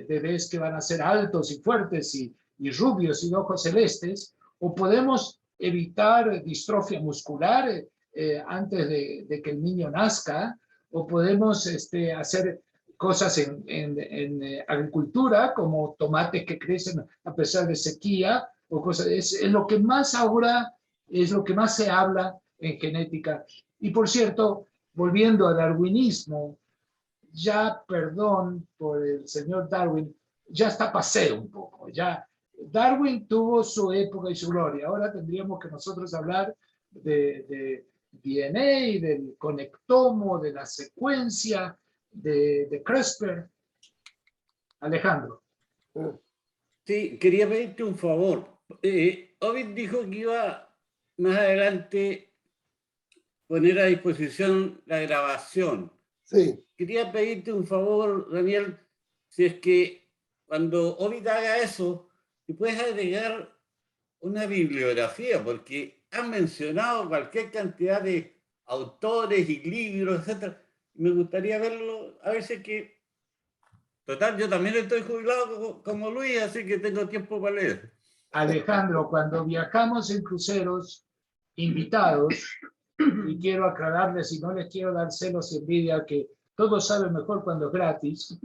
bebés que van a ser altos y fuertes y rubios y de ojos celestes, o podemos evitar distrofia muscular antes de que el niño nazca, o podemos hacer cosas en agricultura, como tomates que crecen a pesar de sequía, o cosas, es lo que más ahora, es lo que más se habla en genética. Y por cierto, volviendo al darwinismo, ya, perdón por el señor Darwin, ya está pasé un poco. Ya Darwin tuvo su época y su gloria. Ahora tendríamos que nosotros hablar de DNA, del conectomo, de la secuencia, de CRISPR. Alejandro. Sí, quería pedirte un favor. Ovid dijo que iba más adelante poner a disposición la grabación. Sí. Quería pedirte un favor, Daniel, si es que cuando Ovid haga eso, te puedes agregar una bibliografía, porque han mencionado cualquier cantidad de autores y libros, etc. Me gustaría verlo, a ver si es que... Total, yo también estoy jubilado como Luis, así que tengo tiempo para leer. Alejandro, cuando viajamos en cruceros invitados, y quiero aclararles y no les quiero dar celos y envidia, que todos saben mejor cuando es gratis,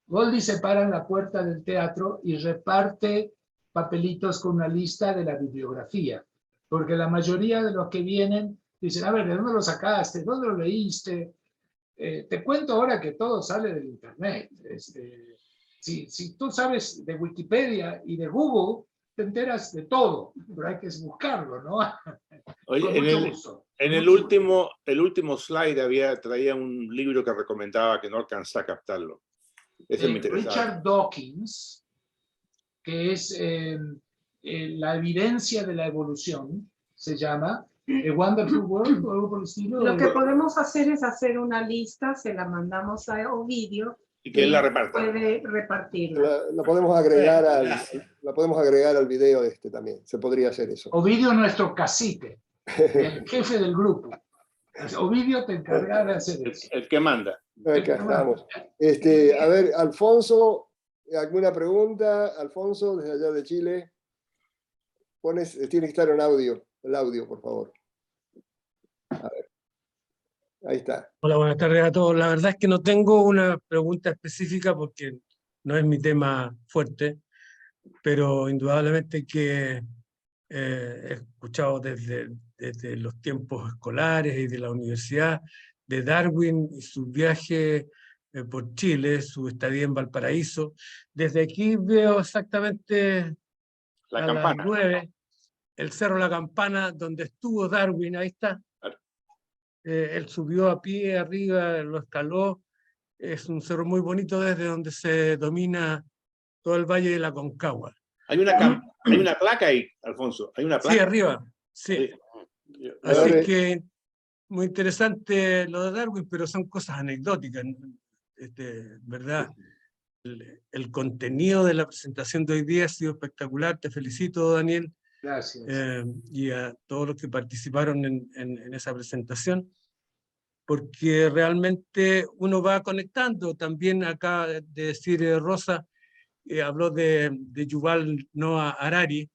Goldie se para en la puerta del teatro y reparte papelitos con una lista de la bibliografía, porque la mayoría de los que vienen dicen, a ver, ¿de dónde lo sacaste? ¿Dónde lo leíste? Te cuento ahora que todo sale del internet. Si tú sabes de Wikipedia y de Google, te enteras de todo, pero hay que buscarlo, ¿no? Oye, en el último slide traía un libro que recomendaba que no alcanzé a captarlo. Ese me interesaba. Richard Dawkins, que es La evidencia de la evolución, se llama A Wonderful World, o algo por el estilo. Lo que podemos hacer es hacer una lista, se la mandamos a Ovidio y que él la reparta. Puede repartirla. La podemos agregar al video también. Se podría hacer eso. Ovidio es nuestro cacique, el jefe del grupo. Ovidio te encargará de hacer eso. El que manda. Acá estamos. A ver, Alfonso, ¿alguna pregunta? Alfonso, desde allá de Chile. Tiene que estar en audio, el audio, por favor. A ver. Ahí está. Hola, buenas tardes a todos. La verdad es que no tengo una pregunta específica porque no es mi tema fuerte, pero indudablemente que he escuchado desde desde los tiempos escolares y de la universidad, de Darwin y su viaje por Chile, su estadía en Valparaíso. Desde aquí veo exactamente La a campana. las 9, el Cerro La Campana, donde estuvo Darwin, ahí está. Él subió a pie arriba, lo escaló. Es un cerro muy bonito desde donde se domina todo el Valle de la Concagua. Hay una placa ahí, Alfonso. Hay una placa. Sí, arriba, sí. Así Ahora- es que muy interesante lo de Darwin, pero son cosas anecdóticas, ¿verdad? El contenido de la presentación de hoy día ha sido espectacular. Te felicito, Daniel. Gracias. Y a todos los que participaron en esa presentación, porque realmente uno va conectando. También acá de decir Rosa, habló de Yuval Noah Harari,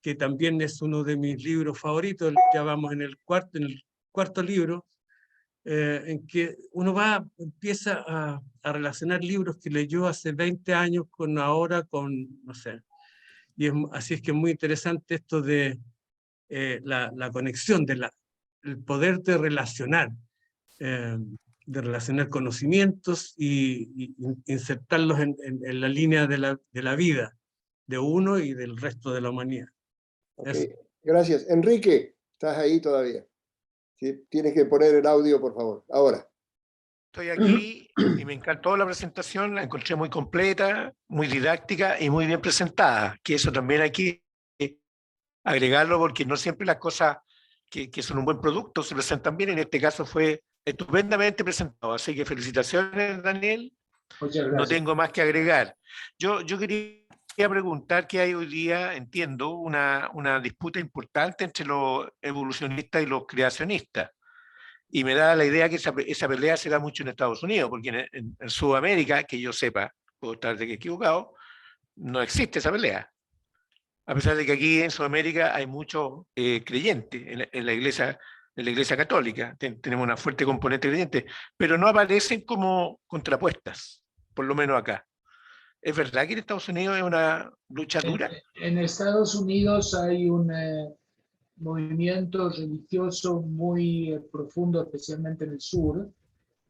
que también es uno de mis libros favoritos. Ya vamos en el cuarto libro, en que uno empieza a relacionar libros que leyó hace 20 años con ahora, no sé. Y así es que es muy interesante esto de la conexión, el poder de relacionar conocimientos y insertarlos en la línea de la vida de uno y del resto de la humanidad. Okay. Gracias. Enrique, estás ahí todavía. ¿Sí? Tienes que poner el audio, por favor. Ahora. Estoy aquí y me encantó la presentación, la encontré muy completa, muy didáctica y muy bien presentada, que eso también hay que agregarlo porque no siempre las cosas que son un buen producto se presentan bien. En este caso fue estupendamente presentado, así que felicitaciones, Daniel. Muchas gracias. No tengo más que agregar. Yo quería preguntar que hay hoy día, entiendo, una disputa importante entre los evolucionistas y los creacionistas. Y me da la idea que esa pelea se da mucho en Estados Unidos, porque en Sudamérica, que yo sepa, puedo estar equivocado, no existe esa pelea. A pesar de que aquí en Sudamérica hay muchos creyentes en la iglesia católica, tenemos una fuerte componente creyente, pero no aparecen como contrapuestas, por lo menos acá. ¿Es verdad que en Estados Unidos es una lucha dura? En Estados Unidos hay un movimiento religioso muy profundo, especialmente en el sur,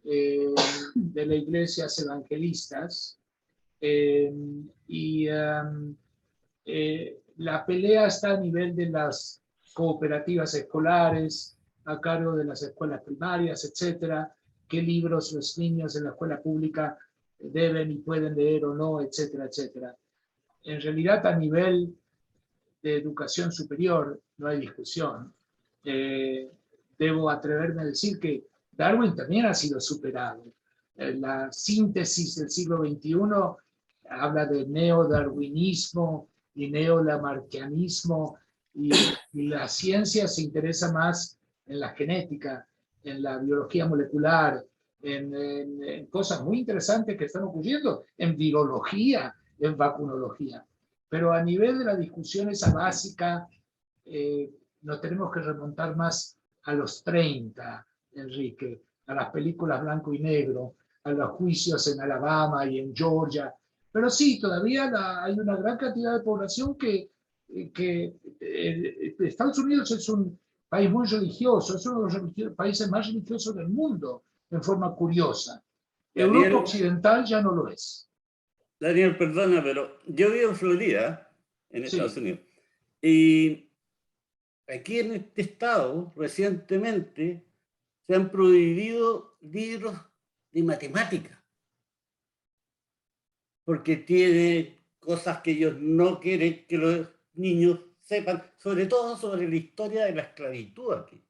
de las iglesias evangelistas, y la pelea está a nivel de las cooperativas escolares, a cargo de las escuelas primarias, etcétera, qué libros los niños en la escuela pública deben y pueden leer o no, etcétera, etcétera. En realidad, a nivel de educación superior no hay discusión. Debo atreverme a decir que Darwin también ha sido superado. La síntesis del siglo XXI habla de neodarwinismo y neolamarquianismo, y la ciencia se interesa más en la genética, en la biología molecular, en cosas muy interesantes que están ocurriendo, en virología, en vacunología. Pero a nivel de la discusión esa básica, nos tenemos que remontar más a los 30, Enrique, a las películas blanco y negro, a los juicios en Alabama y en Georgia. Pero sí, todavía hay una gran cantidad de población que Estados Unidos es un país muy religioso, es uno de los países más religiosos del mundo, en forma curiosa. Daniel, Europa Occidental ya no lo es. Daniel, perdona, pero yo vivo en Florida, en Estados Unidos, y aquí en este estado, recientemente, se han prohibido libros de matemáticas, porque tiene cosas que ellos no quieren que los niños sepan, sobre todo sobre la historia de la esclavitud aquí.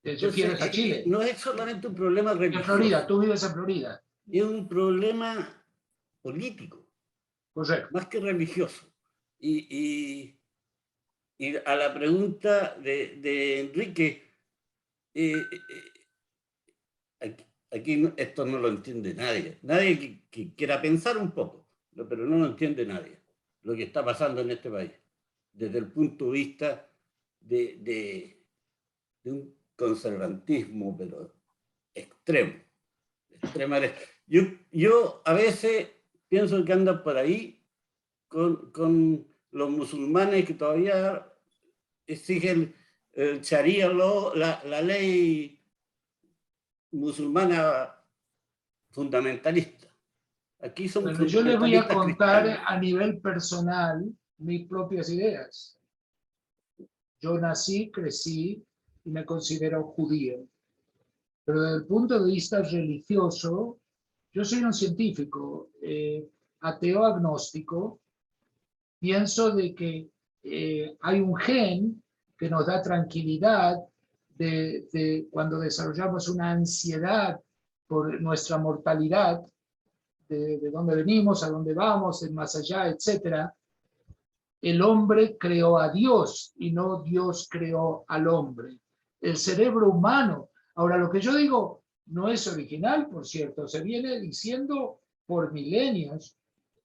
Entonces, a Chile. No es solamente un problema religioso. En Florida, tú vives en Florida. Es un problema político, correcto, más que religioso. Y a la pregunta de Enrique, aquí esto no lo entiende nadie. Nadie que quiera pensar un poco, pero no lo entiende nadie, lo que está pasando en este país, desde el punto de vista de un conservantismo, pero extremo. Yo a veces pienso que andan por ahí con los musulmanes que todavía exigen el Sharia law, la ley musulmana fundamentalista. Aquí son Bueno, yo les voy a fundamentalistas contar cristianos. a nivel personal mis propias ideas. Yo nací, crecí y me considero judío. Pero desde el punto de vista religioso, yo soy un científico, ateo agnóstico. Pienso de que hay un gen que nos da tranquilidad de cuando desarrollamos una ansiedad por nuestra mortalidad, de dónde venimos, a dónde vamos, el más allá, etc. El hombre creó a Dios y no Dios creó al hombre. El cerebro humano. Ahora, lo que yo digo no es original, por cierto, se viene diciendo por milenios,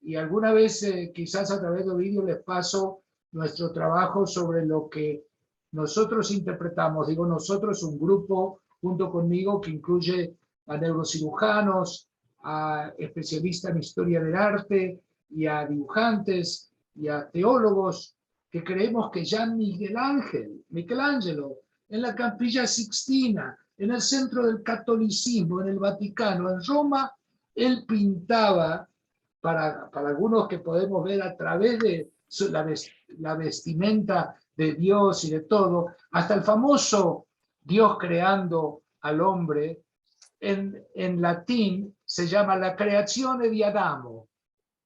y alguna vez quizás a través de vídeos les paso nuestro trabajo sobre lo que nosotros interpretamos. Digo nosotros, un grupo junto conmigo que incluye a neurocirujanos, a especialistas en historia del arte y a dibujantes y a teólogos, que creemos que ya Michelangelo, en la Capilla Sixtina, en el centro del catolicismo, en el Vaticano, en Roma, él pintaba, para algunos que podemos ver a través de la vestimenta de Dios y de todo, hasta el famoso Dios creando al hombre, en latín se llama la creazione di Adamo.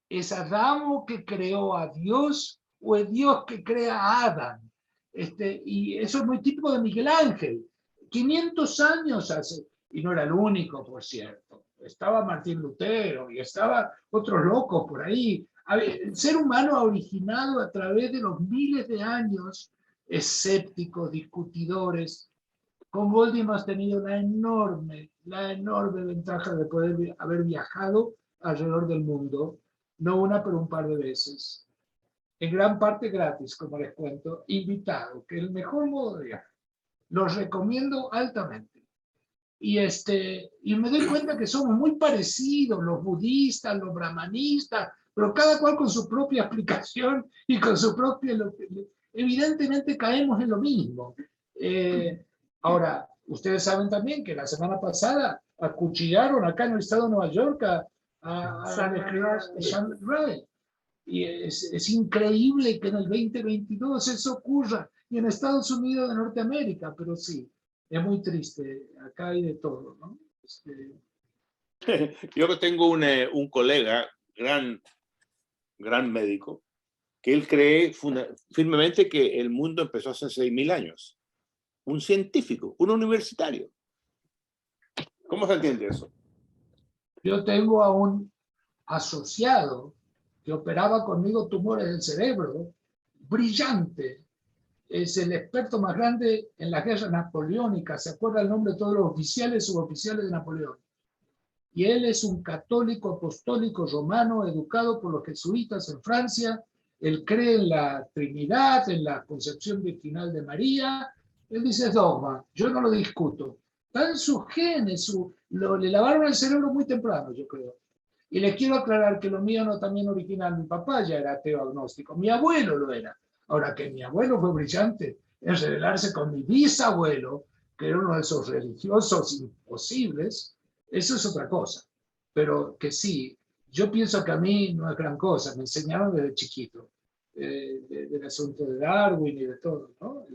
¿Es Adamo que creó a Dios o es Dios que crea a Adán? Y eso es muy típico de Miguel Ángel. 500 años hace, y no era el único, por cierto. Estaba Martín Lutero y estaba otros locos por ahí. A ver, el ser humano ha originado a través de los miles de años escépticos, discutidores. Con Goldie hemos tenido la enorme ventaja de poder haber viajado alrededor del mundo, no una, pero un par de veces. En gran parte gratis, como les cuento, invitado, que es el mejor modo de viajar. Los recomiendo altamente. Y me doy cuenta que somos muy parecidos, los budistas, los brahmanistas, pero cada cual con su propia explicación y con su propia... Evidentemente caemos en lo mismo. Ahora, ustedes saben también que la semana pasada acuchillaron acá en el estado de Nueva York a Salman Rushdie. Y es increíble que en el 2022 eso ocurra, y en Estados Unidos de Norteamérica, pero sí, es muy triste, acá hay de todo, ¿no? Yo tengo un colega, gran médico, que él cree firmemente que el mundo empezó hace 6.000 años. Un científico, un universitario. ¿Cómo se entiende eso? Yo tengo a un asociado que operaba conmigo tumores del cerebro, brillante. Es el experto más grande en la guerra napoleónica. Se acuerda el nombre de todos los oficiales y suboficiales de Napoleón. Y él es un católico apostólico romano educado por los jesuitas en Francia. Él cree en la Trinidad, en la concepción virginal de María. Él dice es dogma, yo no lo discuto. Está en sus genes, le lavaron el cerebro muy temprano, yo creo. Y les quiero aclarar que lo mío no también original. Mi papá ya era ateo agnóstico, mi abuelo lo era. Ahora, que mi abuelo fue brillante en rebelarse con mi bisabuelo, que era uno de esos religiosos imposibles, eso es otra cosa. Pero que sí, yo pienso que a mí no es gran cosa, me enseñaron desde chiquito, del asunto de Darwin y de todo, ¿no?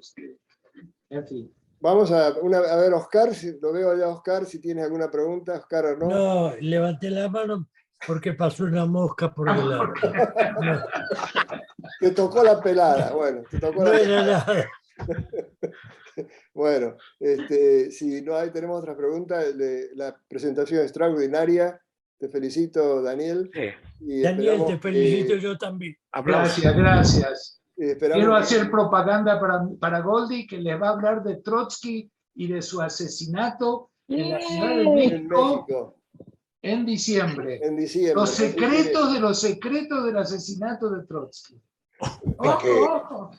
En fin. Vamos a ver, Oscar, lo veo allá, Oscar, si tienes alguna pregunta. Oscar Arnaud. No, levanté la mano porque pasó una mosca por el lado. No. Te tocó la pelada, bueno, te tocó no la era pelada. nada. Bueno, si no hay, tenemos otra pregunta. La presentación extraordinaria. Te felicito, Daniel. Y Daniel, te felicito yo también. Gracias, gracias. Quiero que... hacer propaganda para Goldie, que les va a hablar de Trotsky y de su asesinato en la Ciudad de México en diciembre. En diciembre. Los secretos de los secretos del asesinato de Trotsky. Ojo.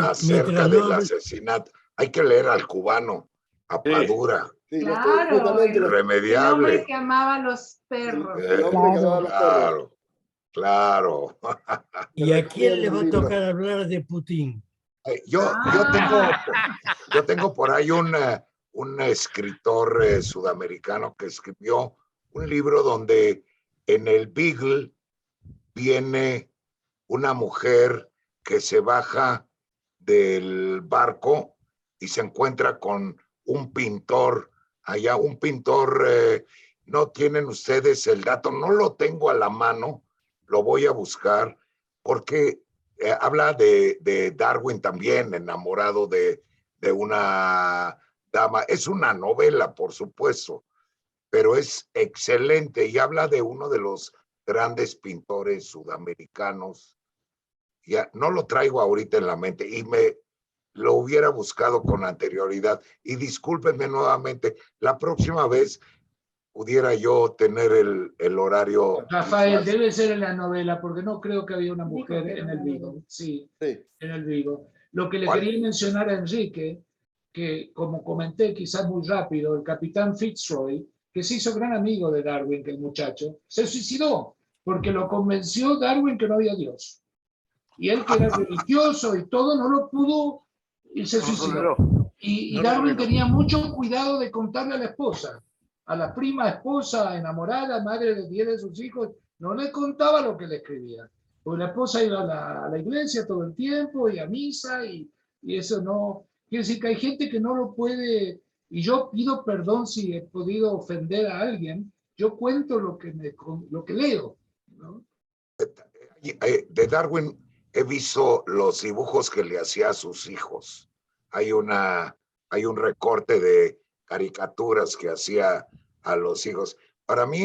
Acerca del asesinato, hay que leer al cubano, a Padura. Sí, claro, irremediable. el hombre que amaba a los perros. Claro. ¿Y a quién le va a tocar hablar de Putin? Yo tengo por ahí un escritor sudamericano que escribió un libro donde en el Beagle viene una mujer que se baja del barco y se encuentra con un pintor allá, un pintor, no tienen ustedes el dato, no lo tengo a la mano, lo voy a buscar, porque habla de Darwin también, enamorado de una dama. Es una novela, por supuesto, pero es excelente y habla de uno de los grandes pintores sudamericanos. Ya no lo traigo ahorita en la mente y me lo hubiera buscado con anterioridad. Y discúlpenme nuevamente, la próxima vez pudiera yo tener el horario. Rafael, debe ser en la novela, porque no creo que había una mujer en el Vigo. Sí, en el Vigo. Lo que le quería mencionar a Enrique, que como comenté quizás muy rápido, el capitán Fitzroy, que se hizo gran amigo de Darwin, que el muchacho, se suicidó, porque lo convenció Darwin que no había Dios. Y él, que era religioso y todo, no lo pudo y se suicidó. Y Darwin tenía mucho cuidado de contarle a la esposa, a la prima esposa enamorada, madre de 10 de sus hijos, no le contaba lo que le escribía. Porque la esposa iba a la iglesia todo el tiempo y a misa y eso no... Quiere decir que hay gente que no lo puede... Y yo pido perdón si he podido ofender a alguien. Yo cuento lo que leo, ¿no? De Darwin he visto los dibujos que le hacía a sus hijos. Hay un recorte de caricaturas que hacía a los hijos. Para mí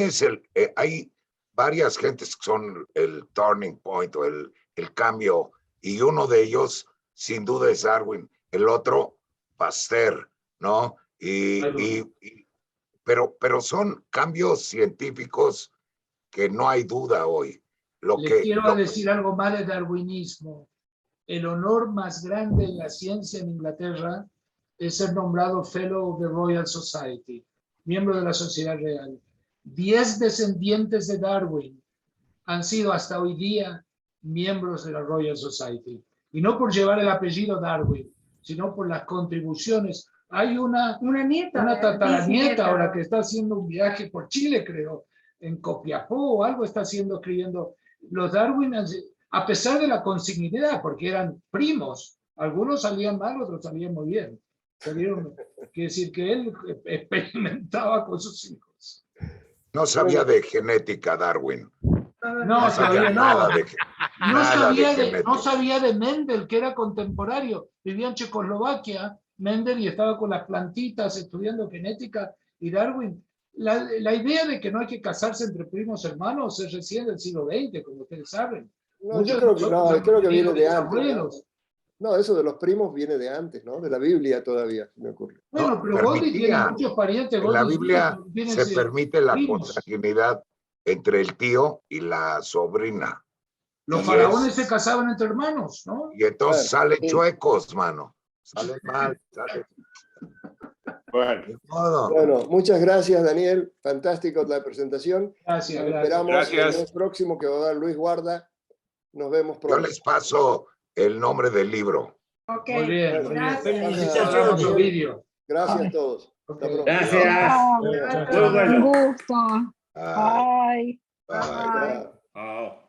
hay varias gentes que son el turning point o el cambio, y uno de ellos sin duda es Darwin, el otro Pasteur, ¿no? Pero son cambios científicos que no hay duda hoy. Quiero decir algo más de darwinismo. El honor más grande en la ciencia en Inglaterra es ser nombrado Fellow of the Royal Society, miembro de la Sociedad Real. 10 descendientes de Darwin han sido hasta hoy día miembros de la Royal Society. Y no por llevar el apellido Darwin, sino por las contribuciones. Hay una tataranieta ahora que está haciendo un viaje por Chile, creo, en Copiapó o algo está haciendo, escribiendo. Los Darwin, a pesar de la consanguinidad, porque eran primos, algunos salían mal, otros salían muy bien. Quiere decir que él experimentaba con sus hijos. No sabía de genética, Darwin. No sabía nada. No sabía sabía de Mendel, que era contemporáneo. Vivía en Checoslovaquia, Mendel, y estaba con las plantitas estudiando genética, y Darwin. La idea de que no hay que casarse entre primos hermanos es recién del siglo XX, como ustedes saben. No, yo creo que viene de antes. No, eso de los primos viene de antes, ¿no? De la Biblia todavía, me ocurre. Bueno, pero Goldie tiene muchos parientes. En la Biblia se permite la consanguinidad entre el tío y la sobrina. Los faraones se casaban entre hermanos, ¿no? Y entonces salen chuecos, mano. Salen mal, salen... Bueno, muchas gracias, Daniel. Fantástico la presentación. Gracias. Esperamos el mes próximo que va a dar Luis Guarda. Nos vemos pronto. Yo les paso el nombre del libro. Ok, muy bien. Gracias. Gracias a todos. Hasta pronto. Gracias. Un gusto. Bye. Bye. Bye.